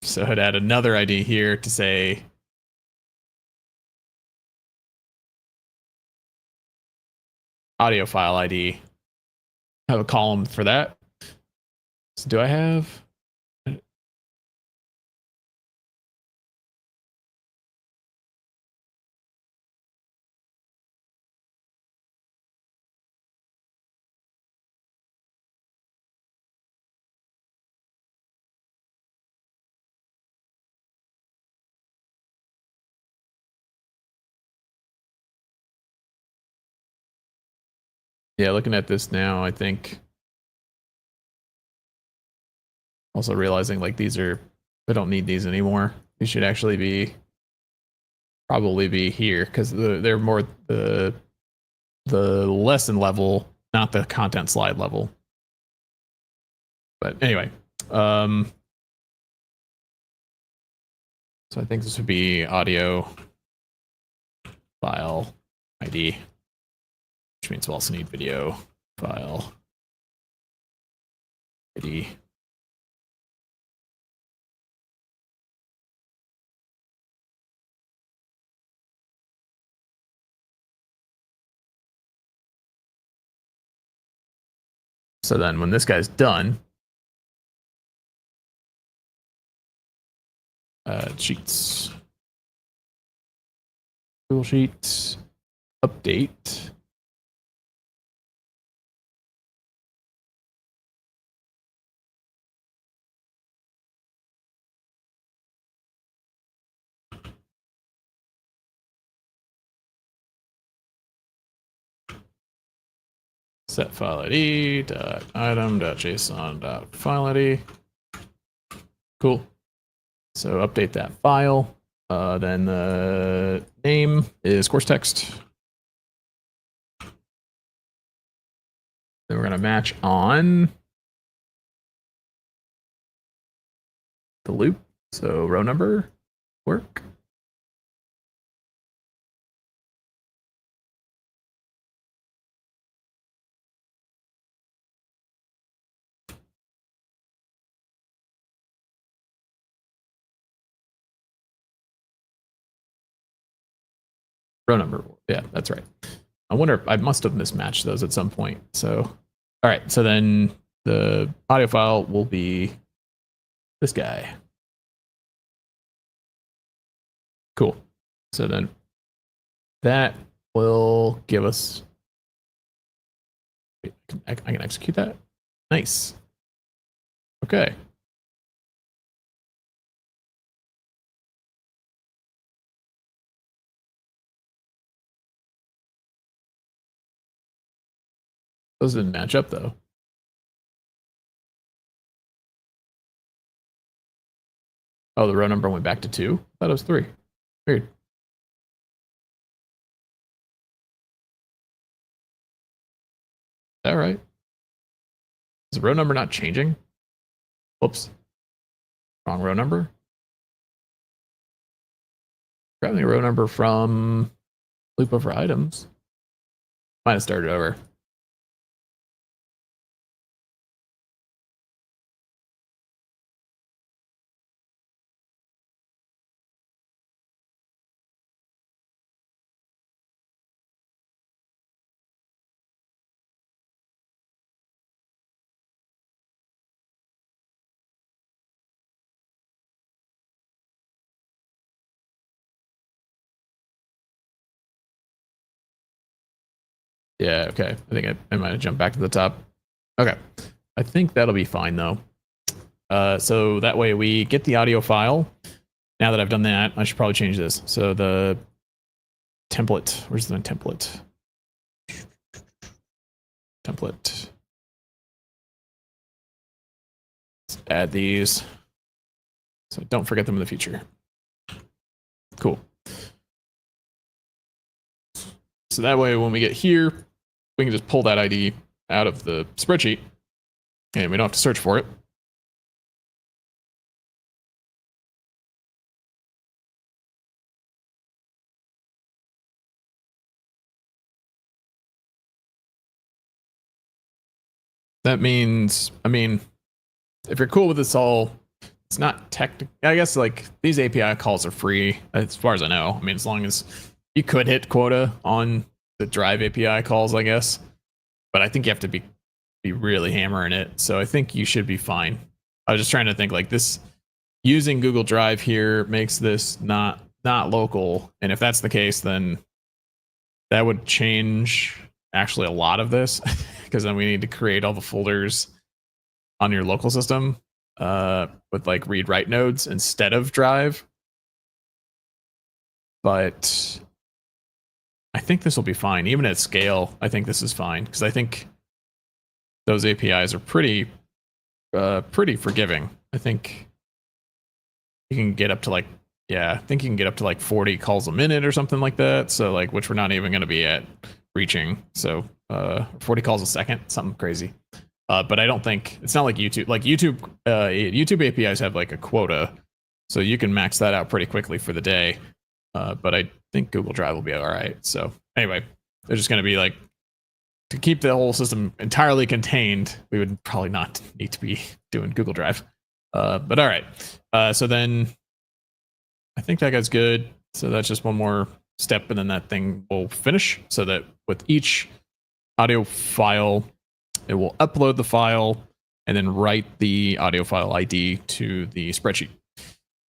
So I'd add another ID here to say audio file ID. Have a column for that. So do I have? Yeah, looking at this now, I think also realizing like these are, I don't need these anymore. These should actually probably be here because they're more the lesson level, not the content slide level. But anyway, so I think this would be audio file ID, which means we'll also need video file ID. So then when this guy's done, Sheets, Google Sheets, update. Set file ID dot item dot JSON dot file ID. Cool. So update that file. Then the name is course text. Then we're gonna match on the loop. So row number work. Row number. Yeah, that's right. I wonder if I must have mismatched those at some point. So, all right. So then the audio file will be this guy. Cool. So then that will give us. I can execute that. Nice. Okay. Those didn't match up though. Oh, the row number went back to 2? I thought it was 3. Weird. Is that right? Is the row number not changing? Whoops. Wrong row number. Grabbing the row number from loop over items. Might have started over. Yeah, okay. I think I might have jumped back to the top. Okay. I think that'll be fine though. So that way we get the audio file. Now that I've done that, I should probably change this. So the template, where's the template? Template. Let's add these. So don't forget them in the future. Cool. So that way when we get here, we can just pull that ID out of the spreadsheet and we don't have to search for it. That means, I mean, if you're cool with this all, it's not technical. I guess like these API calls are free as far as I know. I mean, as long as you could hit quota on the Drive API calls, I guess. But I think you have to be really hammering it. So I think you should be fine. I was just trying to think like this using Google Drive here makes this not local. And if that's the case, then that would change actually a lot of this because then we need to create all the folders on your local system with like read write nodes instead of Drive. But I think this will be fine. Even at scale, I think this is fine because I think those APIs are pretty forgiving. I think you can get up to like, yeah, I think you can get up to like 40 calls a minute or something like that. So like, which we're not even going to be at reaching. So 40 calls a second, something crazy. But I don't think it's not like YouTube. Like YouTube APIs have like a quota, so you can max that out pretty quickly for the day. But I think Google Drive will be all right. So anyway, they're just going to be like to keep the whole system entirely contained. We would probably not need to be doing Google Drive. But all right. So then I think that guy's good. So that's just one more step, and then that thing will finish. So that with each audio file, it will upload the file and then write the audio file ID to the spreadsheet.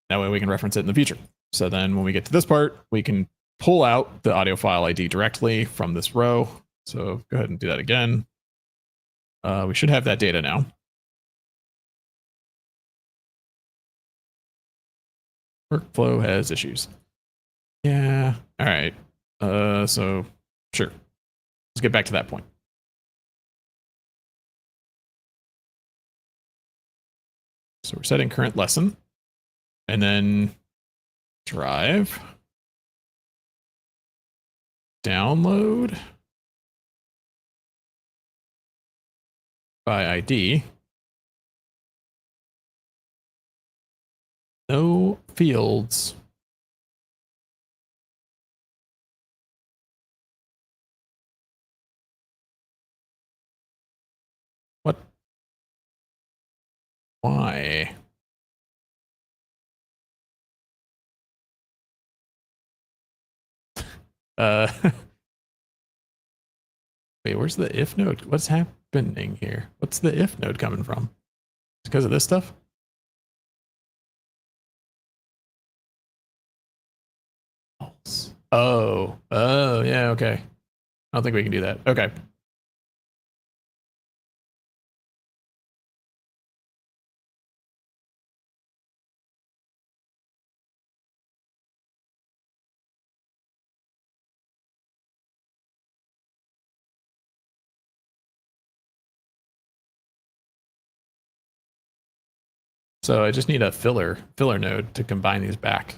That way we can reference it in the future. So then when we get to this part, we can pull out the audio file ID directly from this row. So go ahead and do that again. We should have that data now. Workflow has issues. Yeah. All right. So sure. Let's get back to that point. So we're setting current lesson and then drive, download by ID. No fields. What? Why? Wait, where's the if node? What's happening here? What's the if node coming from? It's because of this stuff? Oh, yeah, okay. I don't think we can do that. Okay. So I just need a filler node to combine these back.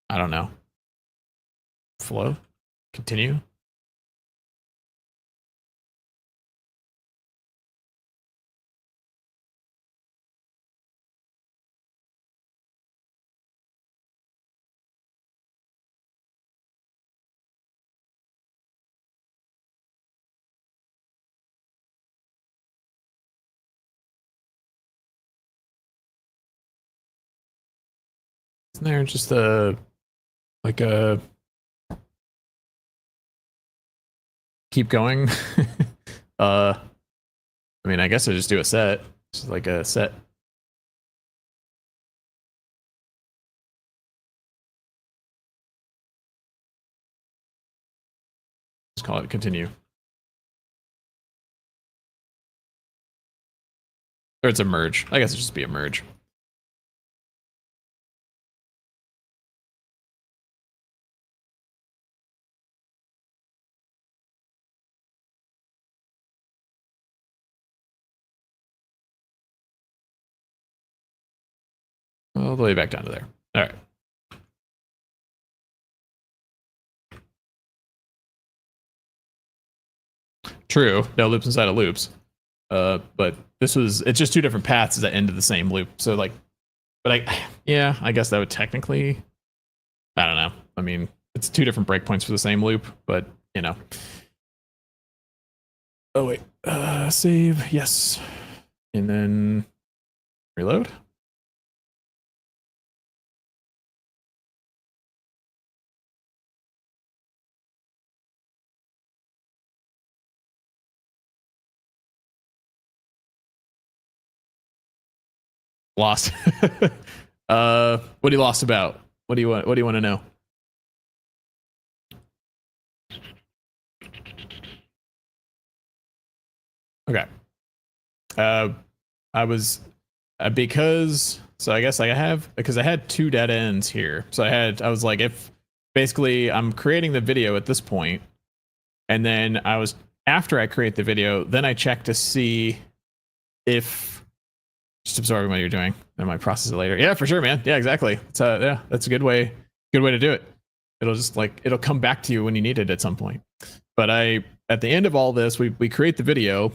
I don't know. Flow? Continue? Isn't there just like a keep going? I mean, I guess I just do a set. Just like a set. Let's call it continue. Or it's a merge. I guess it'd just be a merge. All the way back down to there. All right. True. No loops inside of loops. But this was, it's just two different paths that end of the same loop. So like, but yeah, I guess that would technically, I don't know. I mean, it's two different breakpoints for the same loop, but you know. Oh wait, save, yes. And then reload. Lost. What are you lost about? What do you want to know? Okay. I was because so I guess I have because I had two dead ends here. So I was like, if basically I'm creating the video at this point, and then after I create the video, then I check to see if just absorbing what you're doing, and I might process it later. Yeah, for sure, man. Yeah, exactly. Yeah, that's a good way to do it. It'll just it'll come back to you when you need it at some point. But at the end of all this, we create the video,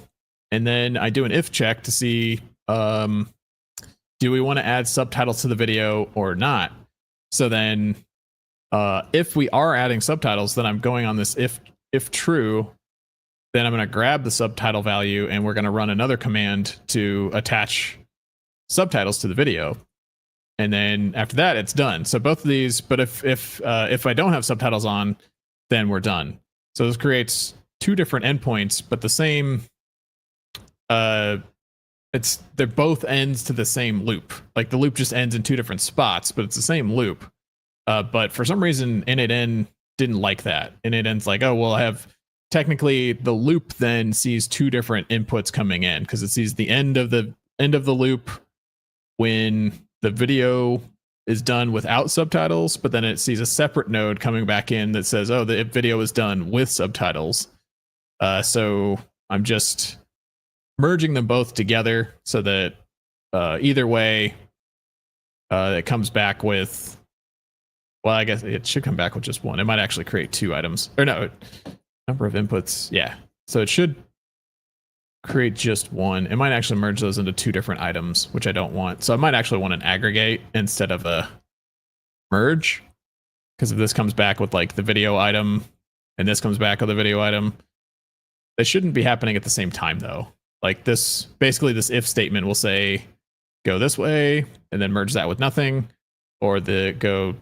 and then I do an if check to see do we want to add subtitles to the video or not. So then if we are adding subtitles, then I'm going on this if true, then I'm going to grab the subtitle value and we're going to run another command to attach subtitles to the video. And then after that, it's done. So both of these, but if I don't have subtitles on, then we're done. So this creates two different endpoints, but the same. They're both ends to the same loop. Like the loop just ends in two different spots, but it's the same loop. But for some reason, n8n didn't like that. n8n's like, oh well, I have technically the loop then sees two different inputs coming in because it sees the end of the loop when the video is done without subtitles, but then it sees a separate node coming back in that says, oh, the video is done with subtitles. So I'm just merging them both together so that either way it comes back with, well, I guess it should come back with just one. It might actually create two items, or no, number of inputs. Yeah, so it should create just one. It might actually merge those into two different items, which I don't want. So I might actually want an aggregate instead of a merge, because if this comes back with like the video item and this comes back with the video item, they shouldn't be happening at the same time though. Like this, basically this if statement will say, go this way and then merge that with nothing, or the go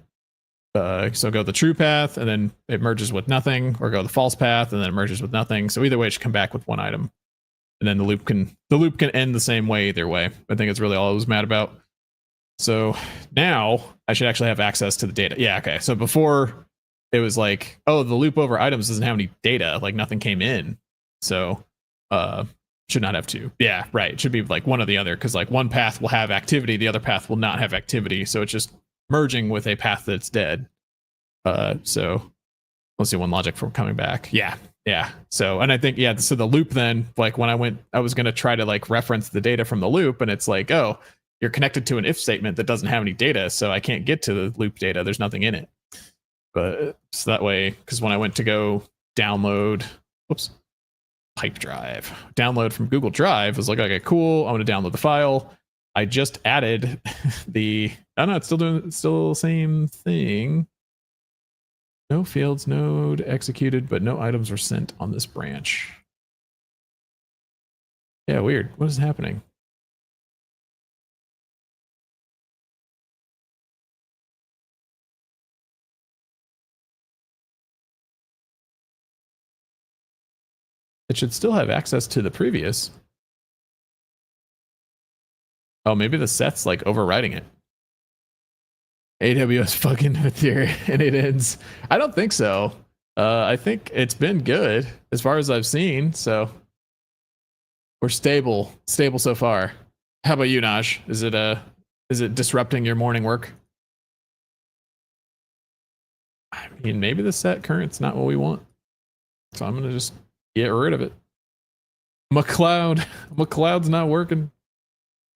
So go the true path, and then it merges with nothing, or go the false path, and then it merges with nothing. So either way, it should come back with one item, and then the loop can end the same way either way. I think it's really all I was mad about. So now I should actually have access to the data. Yeah, okay. So before it was like, oh, the loop over items doesn't have any data, like nothing came in. So should not have two. Yeah, right. It should be like one or the other, because like one path will have activity, the other path will not have activity. So it's just merging with a path that's dead. So let's see, one logic for coming back. Yeah. So, and I think, yeah, so the loop then, like when I was going to try to like reference the data from the loop, and it's like, oh, you're connected to an if statement that doesn't have any data, so I can't get to the loop data. There's nothing in it. But so that way, because when I went to go download, pipe drive, download from Google Drive, I was like, okay, cool, I'm going to download the file. I just added the, oh no, it's still the same thing. No fields node executed, but no items were sent on this branch. Yeah, weird. What is happening? It should still have access to the previous. Oh, maybe the set's like overriding it. AWS fucking with your n8ns. I don't think so. I think it's been good as far as I've seen. So we're stable so far. How about you, Naj? Is it disrupting your morning work? I mean, maybe the set current's not what we want, so I'm gonna just get rid of it. McLeod's not working.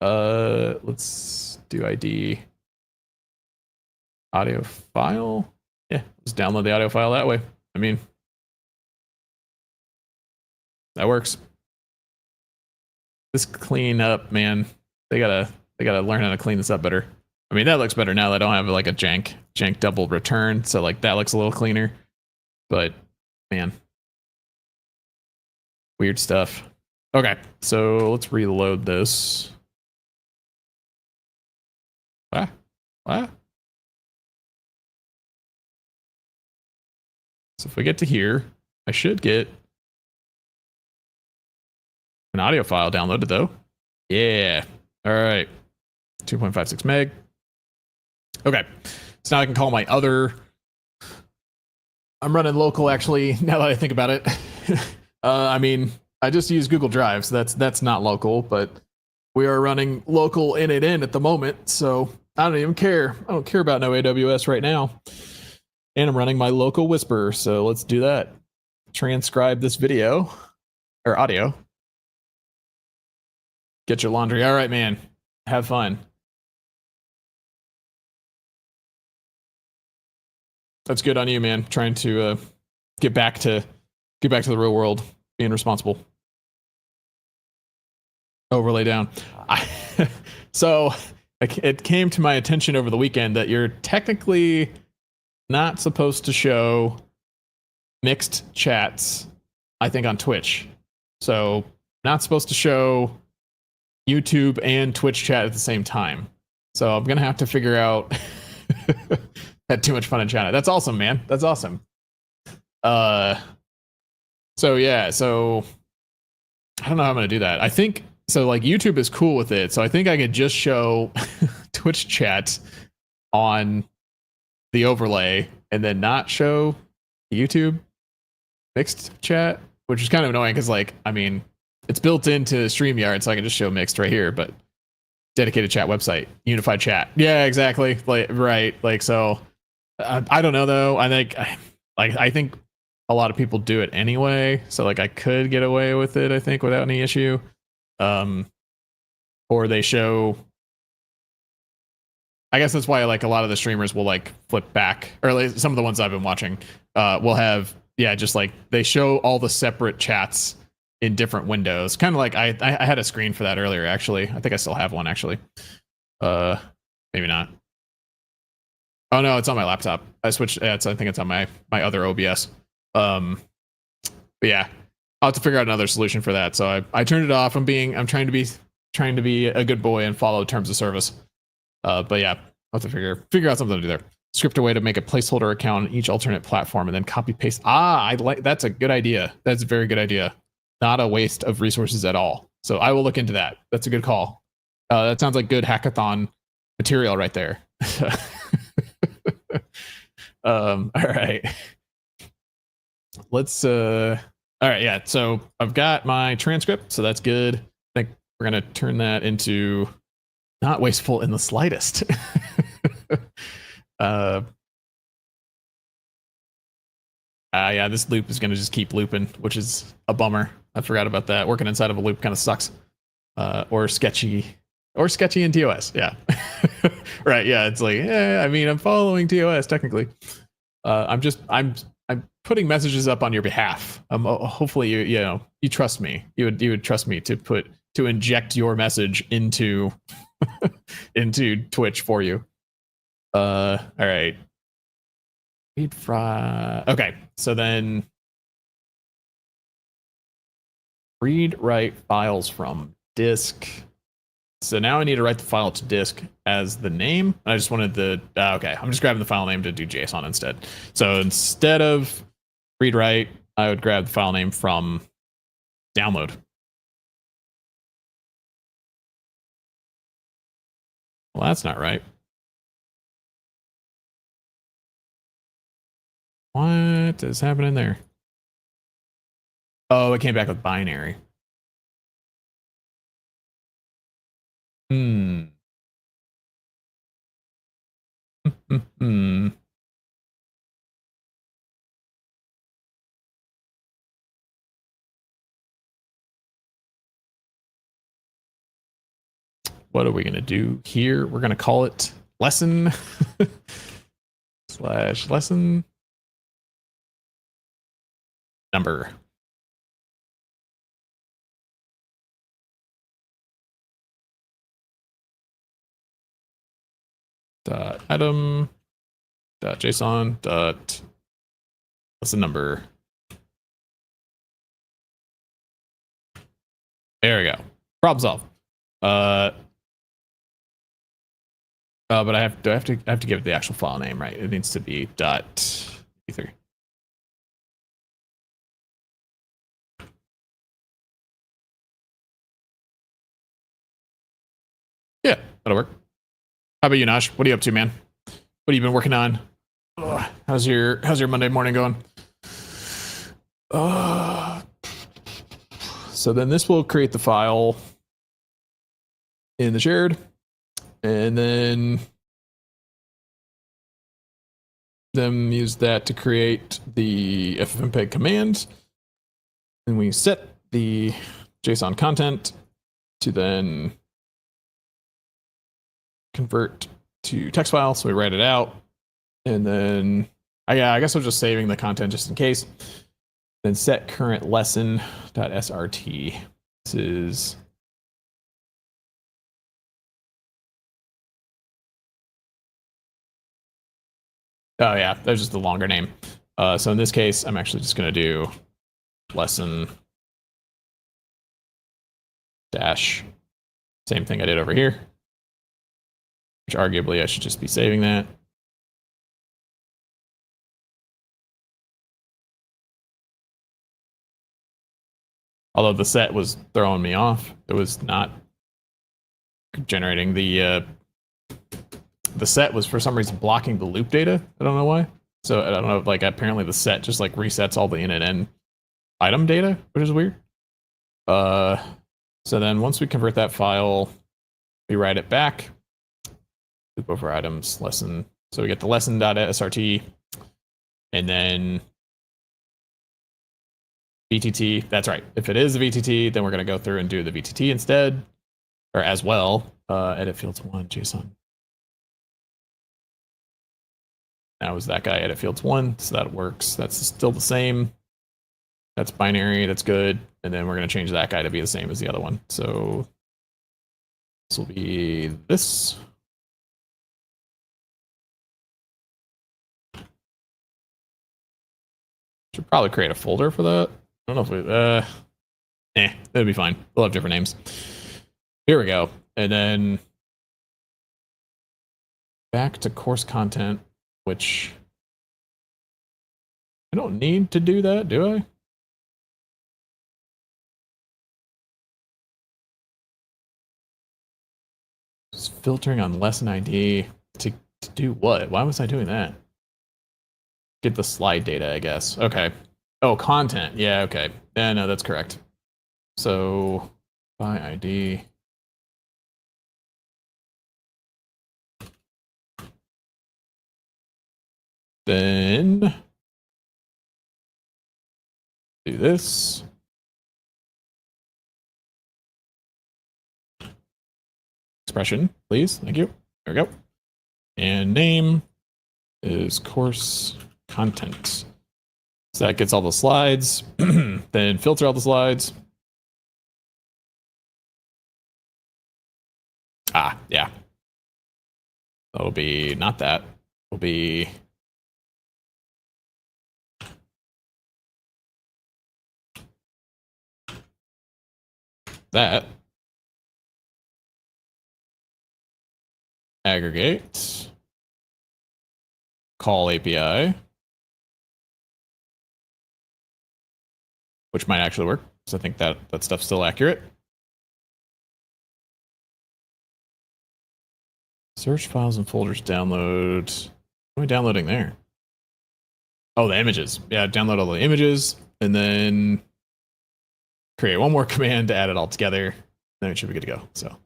Let's do ID audio file. Yeah, just download the audio file that way. I mean, that works. This clean up, man. They gotta learn how to clean this up better. I mean, that looks better now that I don't have like a jank double return, so like that looks a little cleaner. But man, weird stuff. Okay, so let's reload this. What? So if we get to here, I should get an audio file downloaded though. Yeah. All right. 2.56 meg. Okay. So now I can call my other. I'm running local actually, now that I think about it. I mean, I just use Google Drive, so that's not local, but we are running local n8n at the moment, so I don't even care. I don't care about no AWS right now. And I'm running my local Whisper, so let's do that. Transcribe this video or audio. Get your laundry. All right, man. Have fun. That's good on you, man. Trying to get back to the real world, being responsible. Overlay down. So it came to my attention over the weekend that you're technically not supposed to show mixed chats, I think, on Twitch. So not supposed to show YouTube and Twitch chat at the same time. So I'm gonna have to figure out. Had too much fun in China. That's awesome, man. That's awesome. So yeah, so I don't know how I'm gonna do that. I think so. Like YouTube is cool with it, so I think I could just show Twitch chat on the overlay and then not show YouTube mixed chat, which is kind of annoying because, like, I mean, it's built into StreamYard, so I can just show mixed right here. But dedicated chat website, unified chat. Yeah, exactly. Like, right. Like, so I don't know though. I think a lot of people do it anyway, so like I could get away with it, I think, without any issue. Or they show, I guess that's why like a lot of the streamers will like flip back, or like some of the ones I've been watching will have, yeah, just like they show all the separate chats in different windows. Kind of like I had a screen for that earlier, actually. I think I still have one, actually. Maybe not. Oh no, it's on my laptop. I switched. I think it's on my other OBS. But yeah, I'll have to figure out another solution for that. So I turned it off. I'm trying to be a good boy and follow terms of service. But yeah, I'll have to figure out something to do there. script a way to make a placeholder account on each alternate platform and then copy paste. I like that's a good idea. That's a very good idea. Not a waste of resources at all. So I will look into that. That's a good call. That sounds like good hackathon material right there. All right. Let's all right, yeah. So I've got my transcript, so that's good. I think we're gonna turn that into not wasteful in the slightest. Yeah, this loop is gonna just keep looping, which is a bummer. I forgot about that. Working inside of a loop kind of sucks. Or sketchy in TOS. Yeah. Right. Yeah. It's like, I mean, I'm following TOS technically. I'm putting messages up on your behalf. Hopefully you trust me. You would trust me to inject your message into into Twitch for you. All right. Okay. So then read write files from disk. So now I need to write the file to disk as the name. I just wanted the, okay, I'm just grabbing the file name to do JSON instead. So instead of read write, I would grab the file name from download. Well, that's not right. What is happening there? Oh, it came back with binary. What are we going to do here? We're going to call it lesson / lesson number. Item .json lesson number. There we go. Problem solved. But I have to give it the actual file name, right? It needs to be .ether. Yeah, that'll work. How about you, Nash? What are you up to, man? What have you been working on? How's your Monday morning going? So then this will create the file in the shared, and then use that to create the ffmpeg command. And we set the JSON content to then convert to text file. So we write it out, and then I guess I'm just saving the content just in case. Then set current lesson.srt. This is yeah, there's just the longer name. So in this case, I'm actually just going to do lesson dash same thing I did over here, which arguably I should just be saving that. Although the set was throwing me off, it was not generating the set was for some reason blocking the loop data. I don't know why. So I don't know, like apparently the set just like resets all the n8n item data, which is weird. So then once we convert that file, we write it back. Loop over items lesson. So we get the lesson.srt, and then VTT. That's right. If it is a VTT, then we're going to go through and do the VTT instead, or as well. Edit fields 1 JSON. Now is that guy edit fields 1, so that works. That's still the same. That's binary. That's good. And then we're going to change that guy to be the same as the other one. So this will be this. Should probably create a folder for that. I don't know if we, it'll be fine. We'll have different names. Here we go. And then back to course content. which I don't need to do that, do I? Just filtering on lesson ID to do what? Why was I doing that? Get the slide data, I guess. Okay. Oh, content. Yeah, okay. Yeah, no, that's correct. So by ID. Then do this. Expression, please. Thank you. There we go. And name is course content. So that gets all the slides. Then filter all the slides. Ah, yeah. That'll be not that. Will be that. Aggregate. Call API. Which might actually work, because I think that stuff's still accurate. Search files and folders download. What am I downloading there? Oh, the images. Yeah, download all the images, and then create one more command to add it all together. Then it should be good to go. So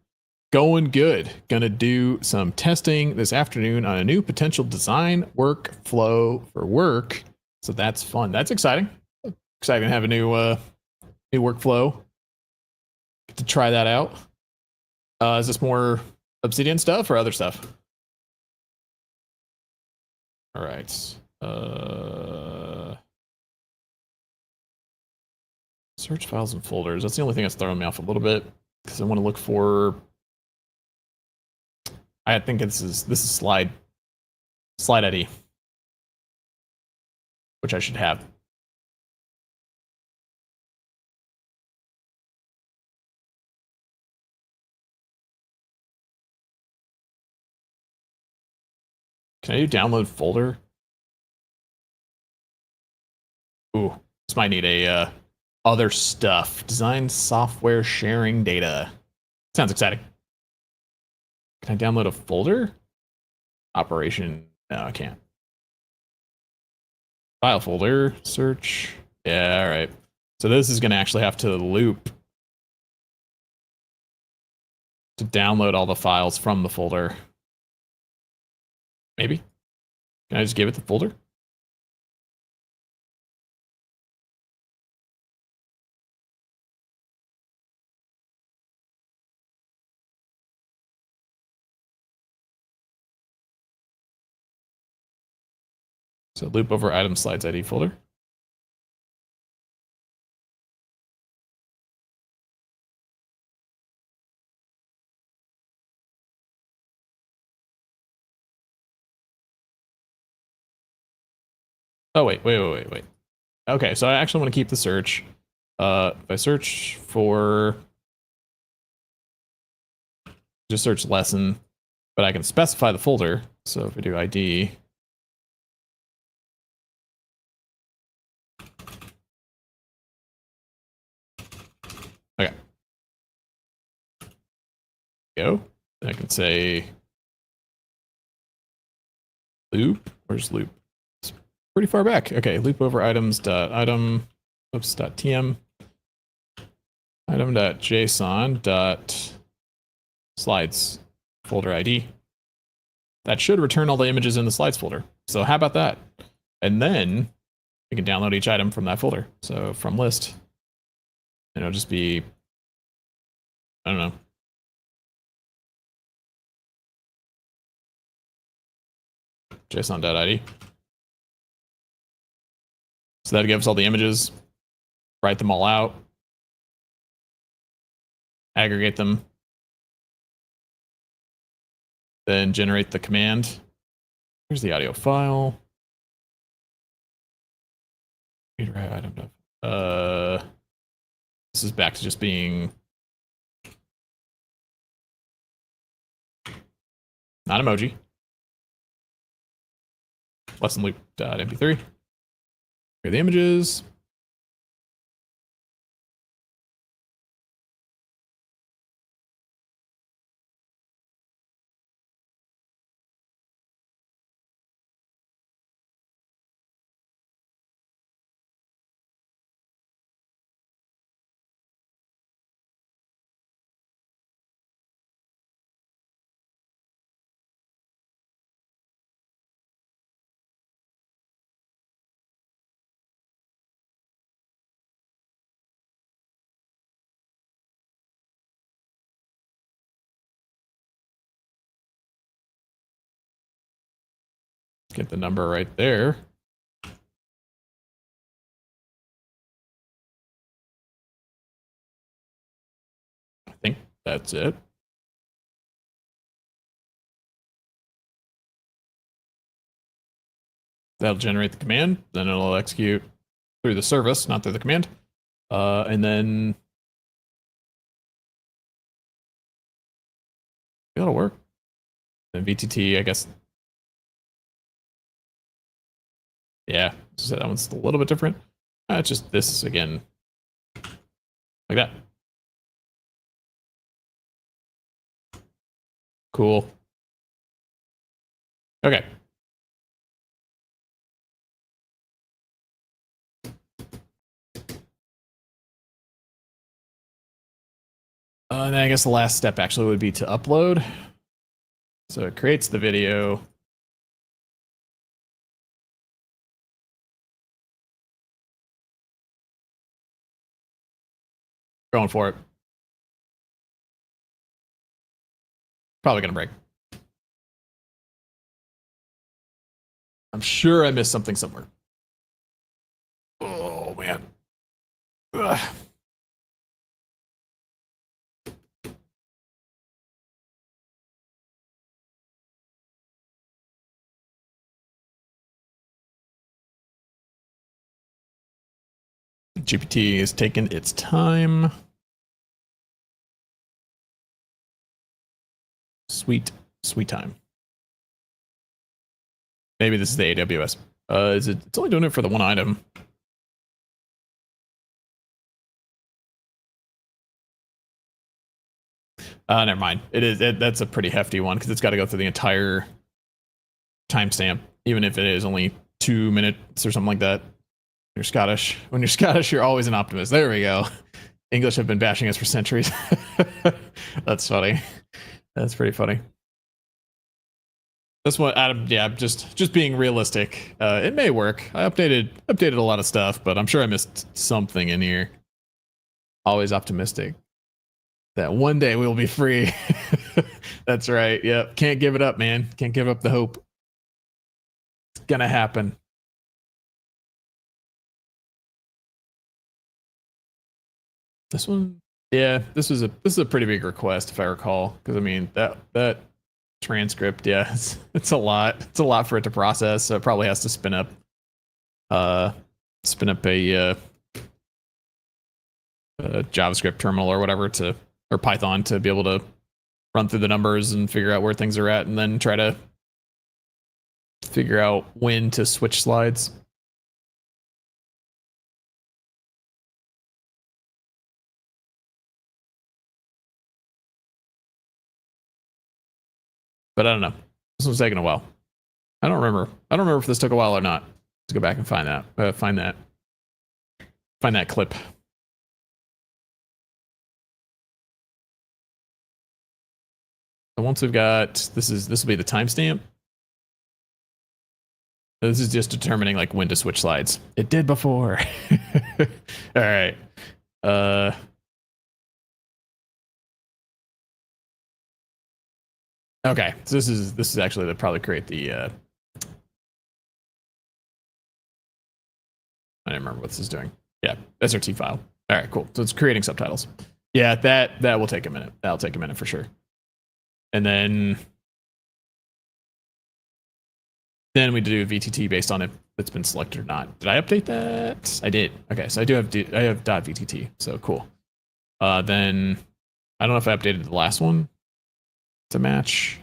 going good. Gonna do some testing this afternoon on a new potential design workflow for work. So that's fun. That's exciting. Exciting to have a new workflow. Get to try that out. Is this more Obsidian stuff or other stuff? All right. Search files and folders. That's the only thing that's throwing me off a little bit, because I want to look for. I think this is slide ID, which I should have. Can I do download folder? Ooh, this might need a other stuff. Design software sharing data. Sounds exciting. Can I download a folder? Operation. No, I can't. File folder. Search. Yeah, all right. So this is going to actually have to loop to download all the files from the folder. Maybe. Can I just give it the folder? So loop over item slides ID folder. Oh, wait. Okay, so I actually want to keep the search. If I search for, just search lesson, but I can specify the folder. So if I do ID, okay, go. I can say loop. Where's loop? It's pretty far back. Okay, loop over items dot item. Oops. Dot tm. Item dot json dot slides folder ID. That should return all the images in the slides folder. So how about that? And then we can download each item from that folder. So from list, and it'll just be, I don't know. JSON.id. So that gives all the images, write them all out, aggregate them, then generate the command. Here's the audio file. This is back to just being not emoji. lesson loop.mp3. Here are the images. Get the number right there. I think that's it. That'll generate the command, then it'll execute through the service, not through the command. And then it'll work. Then VTT, I guess. Yeah, so that one's a little bit different. It's just this again, like that. Cool. Okay. And then I guess the last step actually would be to upload. So it creates the video. Going for it. Probably gonna break. I'm sure I missed something somewhere. Oh man. Ugh. GPT is taking its time. Sweet time. Maybe this is the AWS. Is it? It's only doing it for the one item. Never mind. It is. That's a pretty hefty one because it's got to go through the entire timestamp, even if it is only 2 minutes or something like that. You're Scottish. When you're Scottish, you're always an optimist. There we go. English have been bashing us for centuries. That's funny. That's pretty funny. This one, Adam. Yeah, just being realistic. It may work. I updated a lot of stuff, but I'm sure I missed something in here. Always optimistic that one day we'll be free. That's right. Yep. Can't give it up, man. Can't give up the hope. It's gonna happen. This one, yeah, this is a pretty big request if I recall, because I mean that transcript, yeah, it's a lot. It's a lot for it to process. So it probably has to spin up a JavaScript terminal or whatever or Python to be able to run through the numbers and figure out where things are at, and then try to figure out when to switch slides. But I don't know. This one's taking a while. I don't remember if this took a while or not. Let's go back and find that. Find that clip. So once we've got this will be the timestamp. This is just determining like when to switch slides. It did before. All right. Okay, so this is actually to probably create the. I don't remember what this is doing. Yeah, SRT file. All right, cool. So it's creating subtitles. Yeah, that will take a minute. That'll take a minute for sure. And then we do VTT based on if it's been selected or not. Did I update that? I did. Okay, so I have .vtt. So cool. Then I don't know if I updated the last one to match.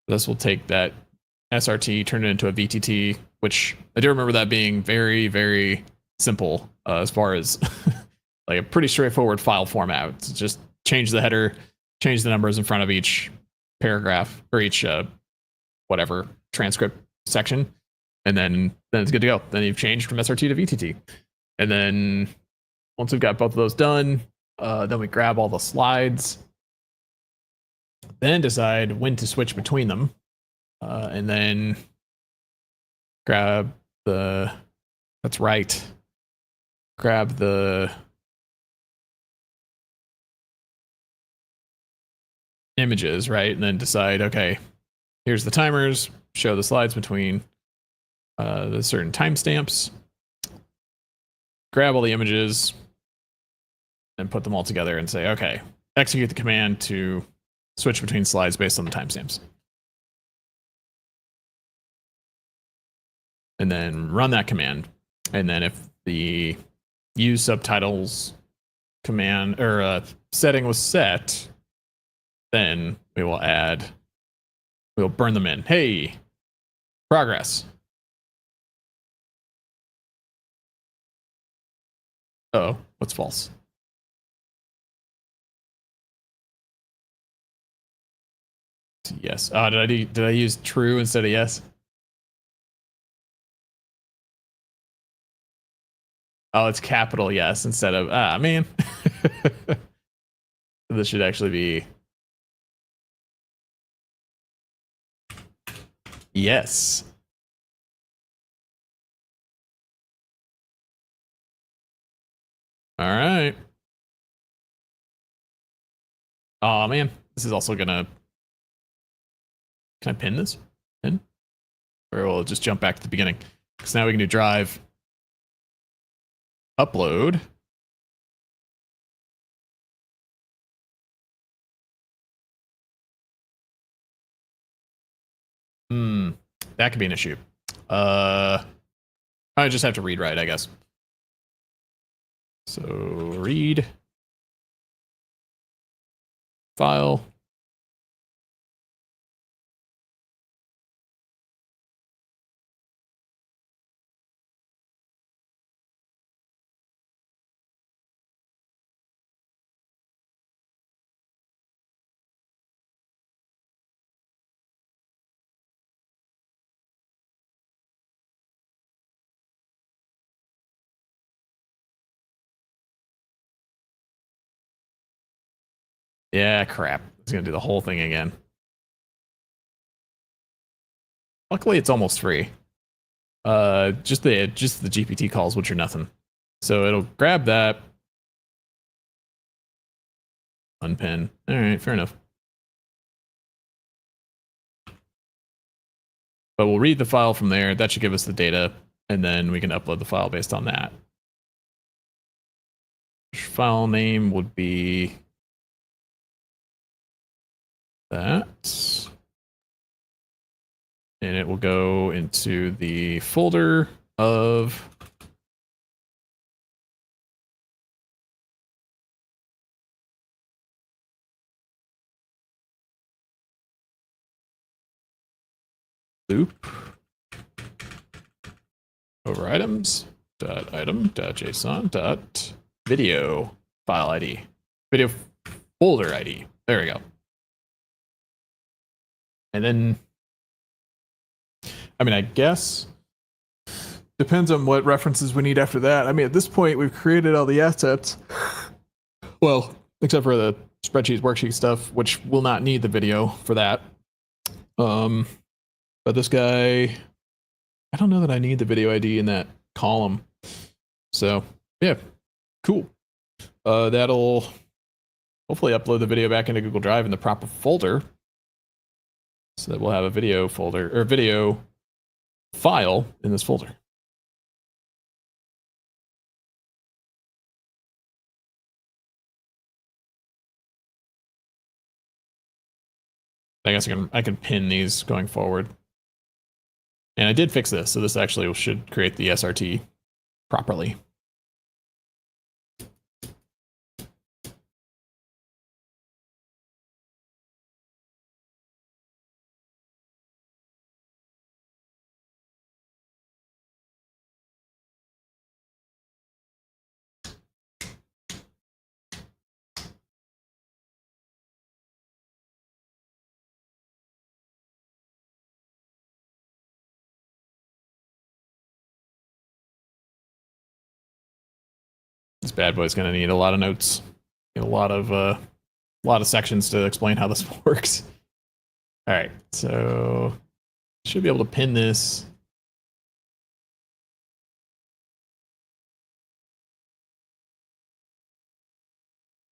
This will take that SRT, turn it into a VTT, which I do remember that being very, very simple as far as like a pretty straightforward file format. It's just change the header, change the numbers in front of each paragraph or each whatever transcript section, and then it's good to go. Then you've changed from SRT to VTT. And then once we've got both of those done, then we grab all the slides, then decide when to switch between them, and then grab the, that's right, grab the images, right? And then decide, okay, here's the timers, show the slides between the certain timestamps, grab all the images, and put them all together and say, okay, execute the command to switch between slides based on the timestamps. And then run that command. And then if the use subtitles command or setting was set, then we will we'll burn them in. Hey, progress. Oh, what's false? Yes. Oh, did I use true instead of yes? Oh, it's capital yes instead of man. This should actually be yes. All right. Oh man, this is also gonna. Can I pin this? Pin? Or we'll just jump back to the beginning. Because now we can do drive, upload. That could be an issue. I just have to read write, I guess. So read file. Yeah, crap. It's gonna do the whole thing again. Luckily, it's almost free. Just the GPT calls, which are nothing. So it'll grab that, unpin. All right, fair enough. But we'll read the file from there. That should give us the data, and then we can upload the file based on that. File name would be that. And it will go into the folder of loop over items dot item dot json dot video file ID, video folder ID. There we go. And then, I mean, I guess depends on what references we need after that. I mean, at this point, we've created all the assets. Well, except for the spreadsheet worksheet stuff, which will not need the video for that. But this guy, I don't know that I need the video ID in that column. So yeah, cool. That'll hopefully upload the video back into Google Drive in the proper folder, so that we'll have a video folder or video file in this folder. I guess I can pin these going forward. And I did fix this, so this actually should create the SRT properly. This bad boy's gonna need a lot of notes, need a lot of sections to explain how this works. All right, so should be able to pin this.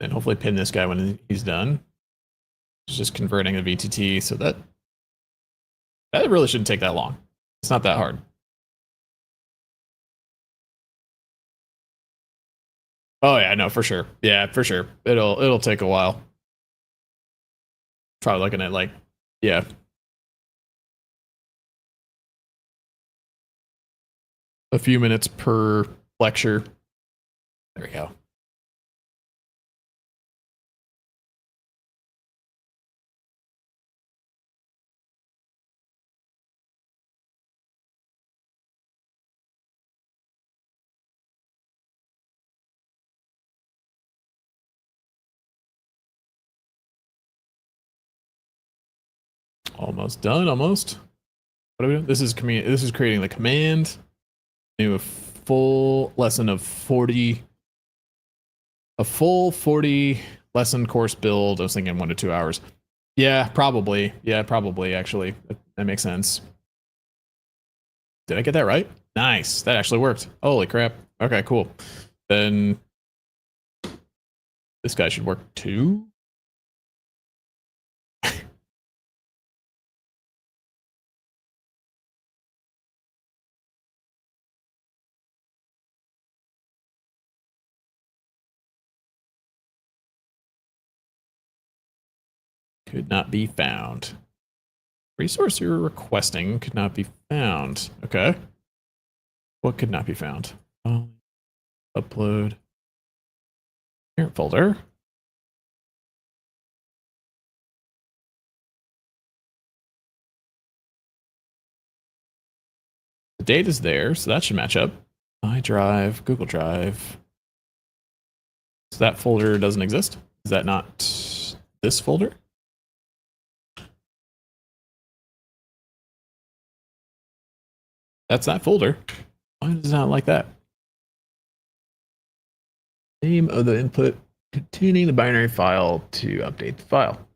And hopefully pin this guy when he's done. It's just converting a VTT, so that really shouldn't take that long. It's not that hard. Oh yeah, no, for sure. Yeah, for sure. It'll take a while. Probably looking at like, yeah. A few minutes per lecture. There we go. Almost done, almost. What are we doing? This is creating the command. Do a full lesson of 40. A full 40 lesson course build. I was thinking 1 to 2 hours. Yeah, probably. Yeah, probably, actually. That makes sense. Did I get that right? Nice. That actually worked. Holy crap. Okay, cool. Then this guy should work too. Could not be found. Resource you're requesting could not be found. Okay. What could not be found? Upload. Parent folder. The data's there, so that should match up. iDrive, Google Drive. So that folder doesn't exist? Is that not this folder? That's that folder. Why does it not like that? Name of the input containing the binary file to update the file.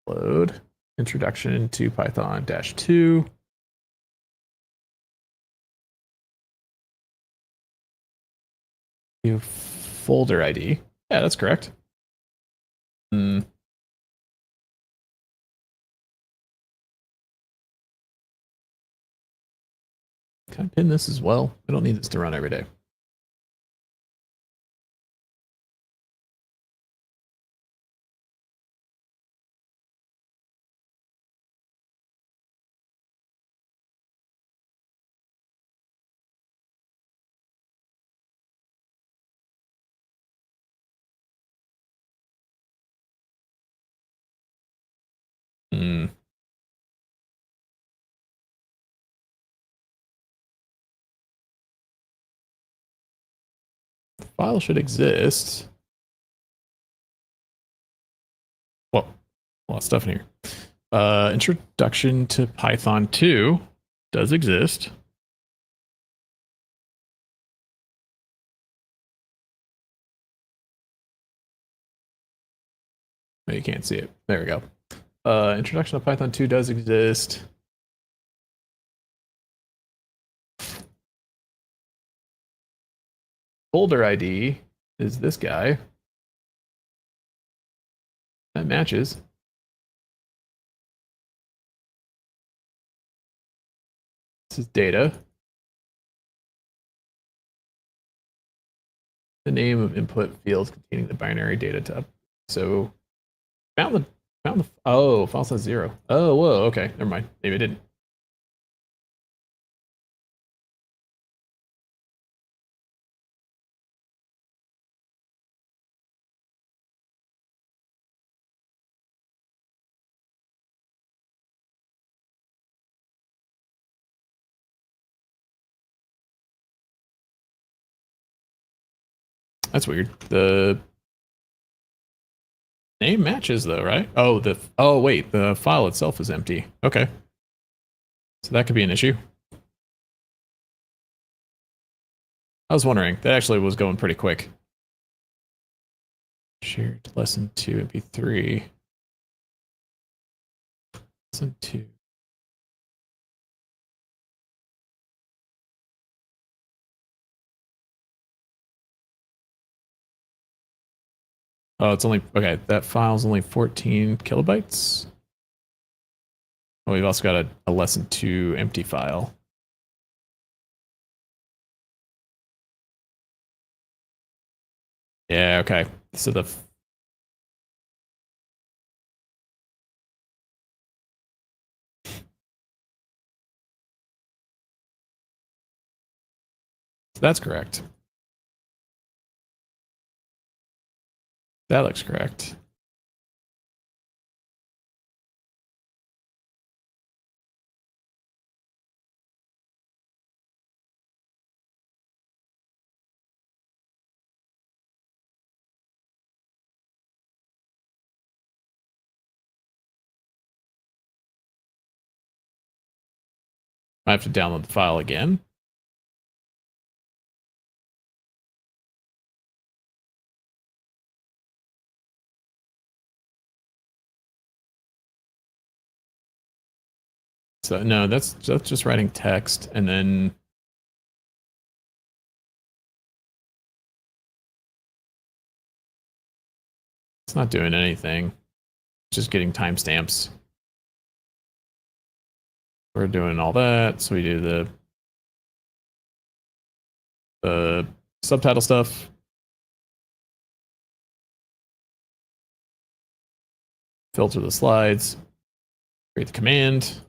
Load. Introduction to Python -2. New folder ID. Yeah, that's correct. Can I pin this as well? I don't need this to run every day. The file should exist. Well, a lot of stuff in here. Introduction to Python 2 does exist. No, you can't see it. There we go. Introduction to Python 2 does exist. Folder ID is this guy. That matches. This is data. The name of input fields containing the binary data type. So found the oh, file says 0. Oh, whoa, okay, never mind. Maybe I didn't. That's weird. The name matches though, right? Oh wait, the file itself is empty. Okay. So that could be an issue. I was wondering. That actually was going pretty quick. Shared lesson 2 MP3. Lesson 2. Oh, it's only, okay, that file's only 14 kilobytes. Oh, we've also got a lesson 2 empty file. Yeah, okay. So that's correct. That looks correct. I have to download the file again. So no, that's just writing text, and then it's not doing anything. It's just getting timestamps. We're doing all that, so we do the subtitle stuff. Filter the slides. Create the command.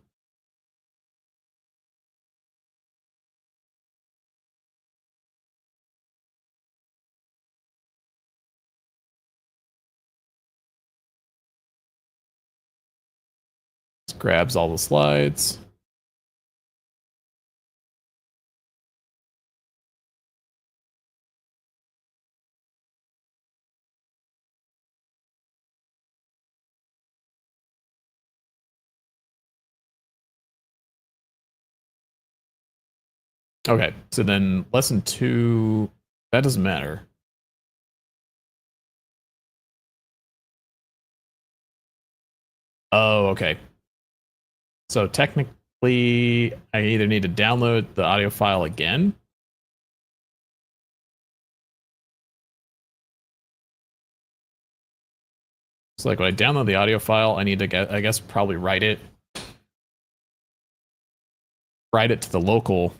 Just grabs all the slides. Okay, so then lesson 2, that doesn't matter. Oh, okay. So technically, I either need to download the audio file again. So like when I download the audio file, I need to get, I guess, probably write it to the local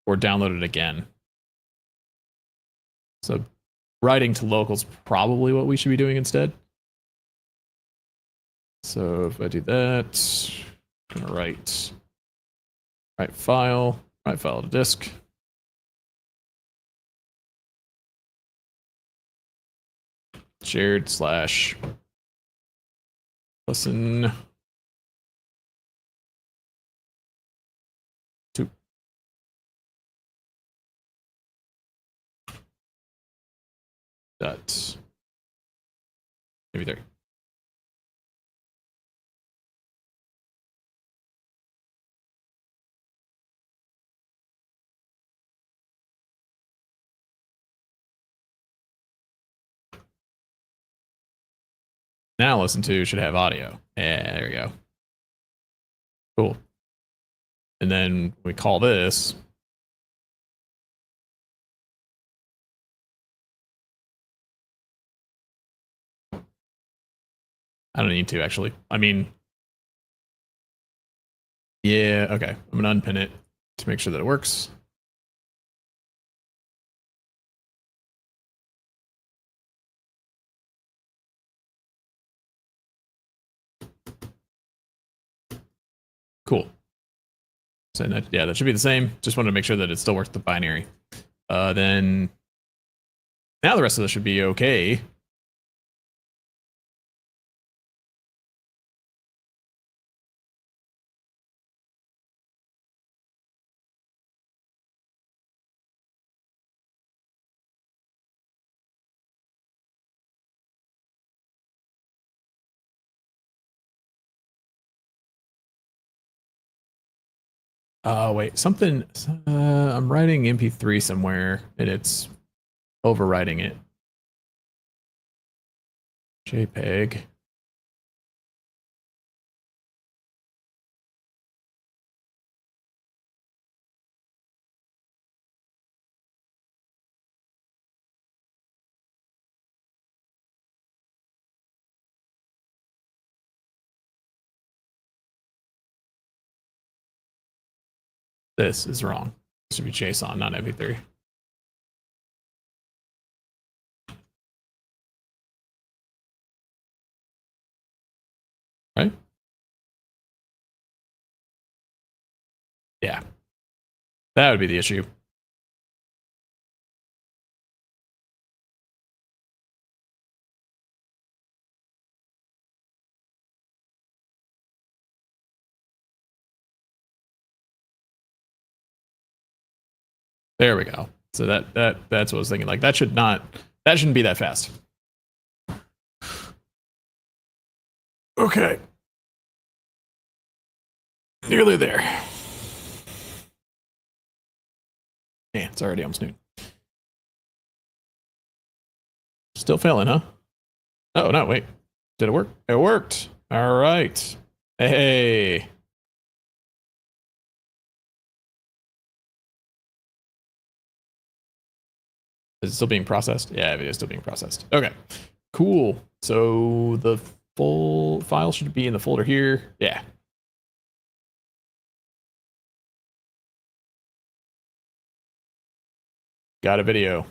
or download it again. So writing to local is probably what we should be doing instead. So if I do that, I'm gonna write file to disk. Shared slash listen to dot maybe there. Now listen to should have audio. Yeah, there we go. Cool. And then we call this. I don't need to actually. I mean, yeah, okay. I'm gonna unpin it to make sure that it works. Cool. So that, yeah, that should be the same. Just wanted to make sure that it still works the binary. Then now the rest of this should be okay. Oh, wait, something. I'm writing MP3 somewhere and it's overwriting it. JPEG. This is wrong. It should be JSON, not MP3. Right? Yeah. That would be the issue. There we go. So that's what I was thinking. Like that shouldn't be that fast. Okay. Nearly there. Yeah, it's already almost noon. Still failing, huh? Oh no, wait. Did it work? It worked. All right. Hey. Is it still being processed? Yeah, it is still being processed. Okay. Cool. So the full file should be in the folder here. Yeah. Got a video.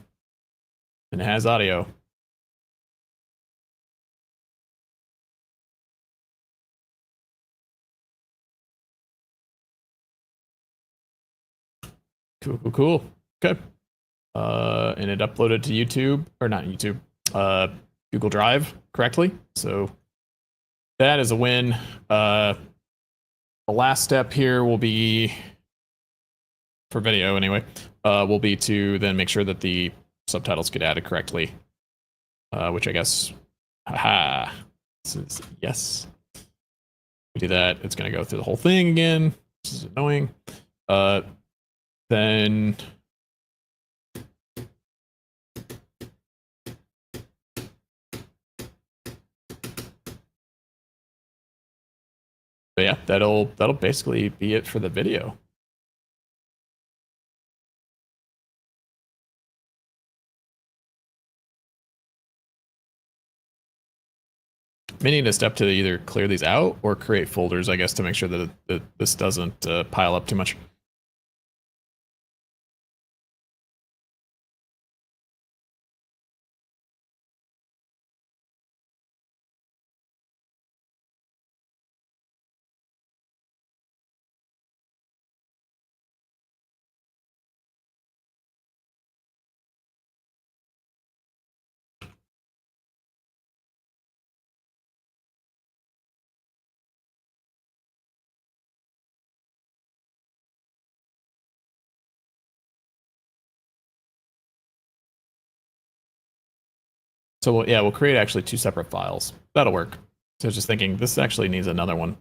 And it has audio. Cool. Okay. And it uploaded to YouTube, or not YouTube, Google Drive correctly. So that is a win. The last step here will be, for video anyway, will be to then make sure that the subtitles get added correctly, which I guess, haha, this is yes. We do that, it's going to go through the whole thing again. This is annoying. Then but yeah, that'll basically be it for the video. May need a step to either clear these out or create folders, I guess, to make sure that this doesn't pile up too much. So we'll create actually two separate files. That'll work. So I was just thinking this actually needs another one.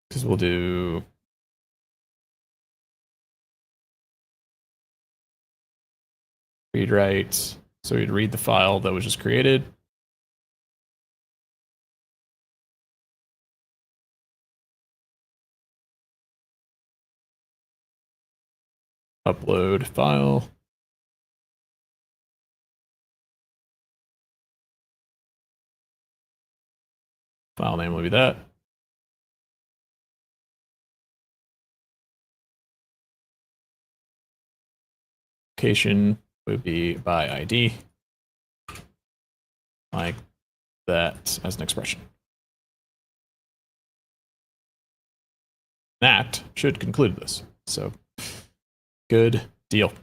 Because we'll do read write. So we'd read the file that was just created. Upload file. File name will be that. Location would be by ID. Like that as an expression. That should conclude this. So good deal.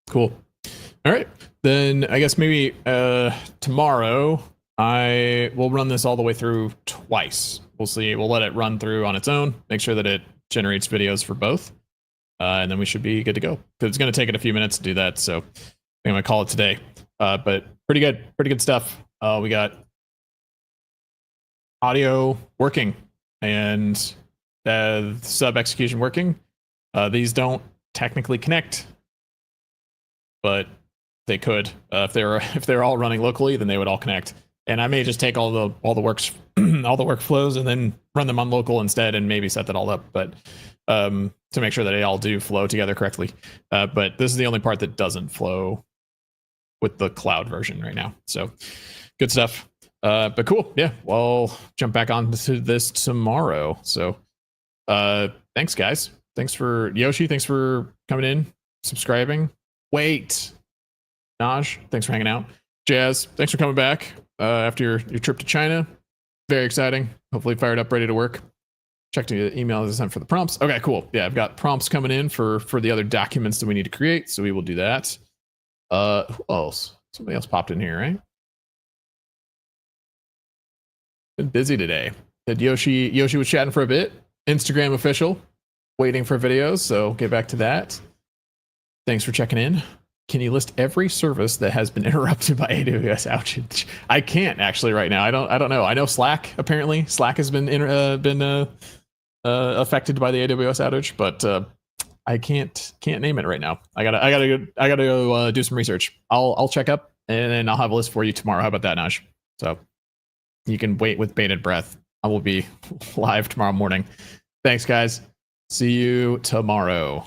Cool. All right. Then I guess maybe tomorrow I will run this all the way through twice. We'll see. We'll let it run through on its own, make sure that it generates videos for both. And then we should be good to go. Because it's going to take it a few minutes to do that. So I'm going to call it today. But pretty good stuff. We got audio working and sub execution working. These don't technically connect, but they could. If they're all running locally, then they would all connect. And I may just take all the works all the workflows and then run them on local instead, and maybe set that all up. But to make sure that they all do flow together correctly. But this is the only part that doesn't flow with the cloud version right now. So good stuff. But cool. Yeah. Well, jump back on to this tomorrow. So thanks, guys. Thanks for Yoshi. Thanks for coming in, subscribing. Wait, Naj, thanks for hanging out. Jazz, thanks for coming back after your trip to China. Very exciting. Hopefully fired up, ready to work. Checked the email I sent for the prompts. Okay, cool. Yeah, I've got prompts coming in for the other documents that we need to create, so we will do that. Who else? Somebody else popped in here, right? Been busy today. Said Yoshi was chatting for a bit. Instagram official, waiting for videos, so get back to that. Thanks for checking in. Can you list every service that has been interrupted by AWS outage? I can't actually right now. I don't know. I know Slack, apparently. Slack has been affected by the AWS outage, but I can't name it right now. I gotta go do some research. I'll check up and then I'll have a list for you tomorrow. How about that, Naj? So you can wait with bated breath. I will be live tomorrow morning. Thanks, guys. See you tomorrow.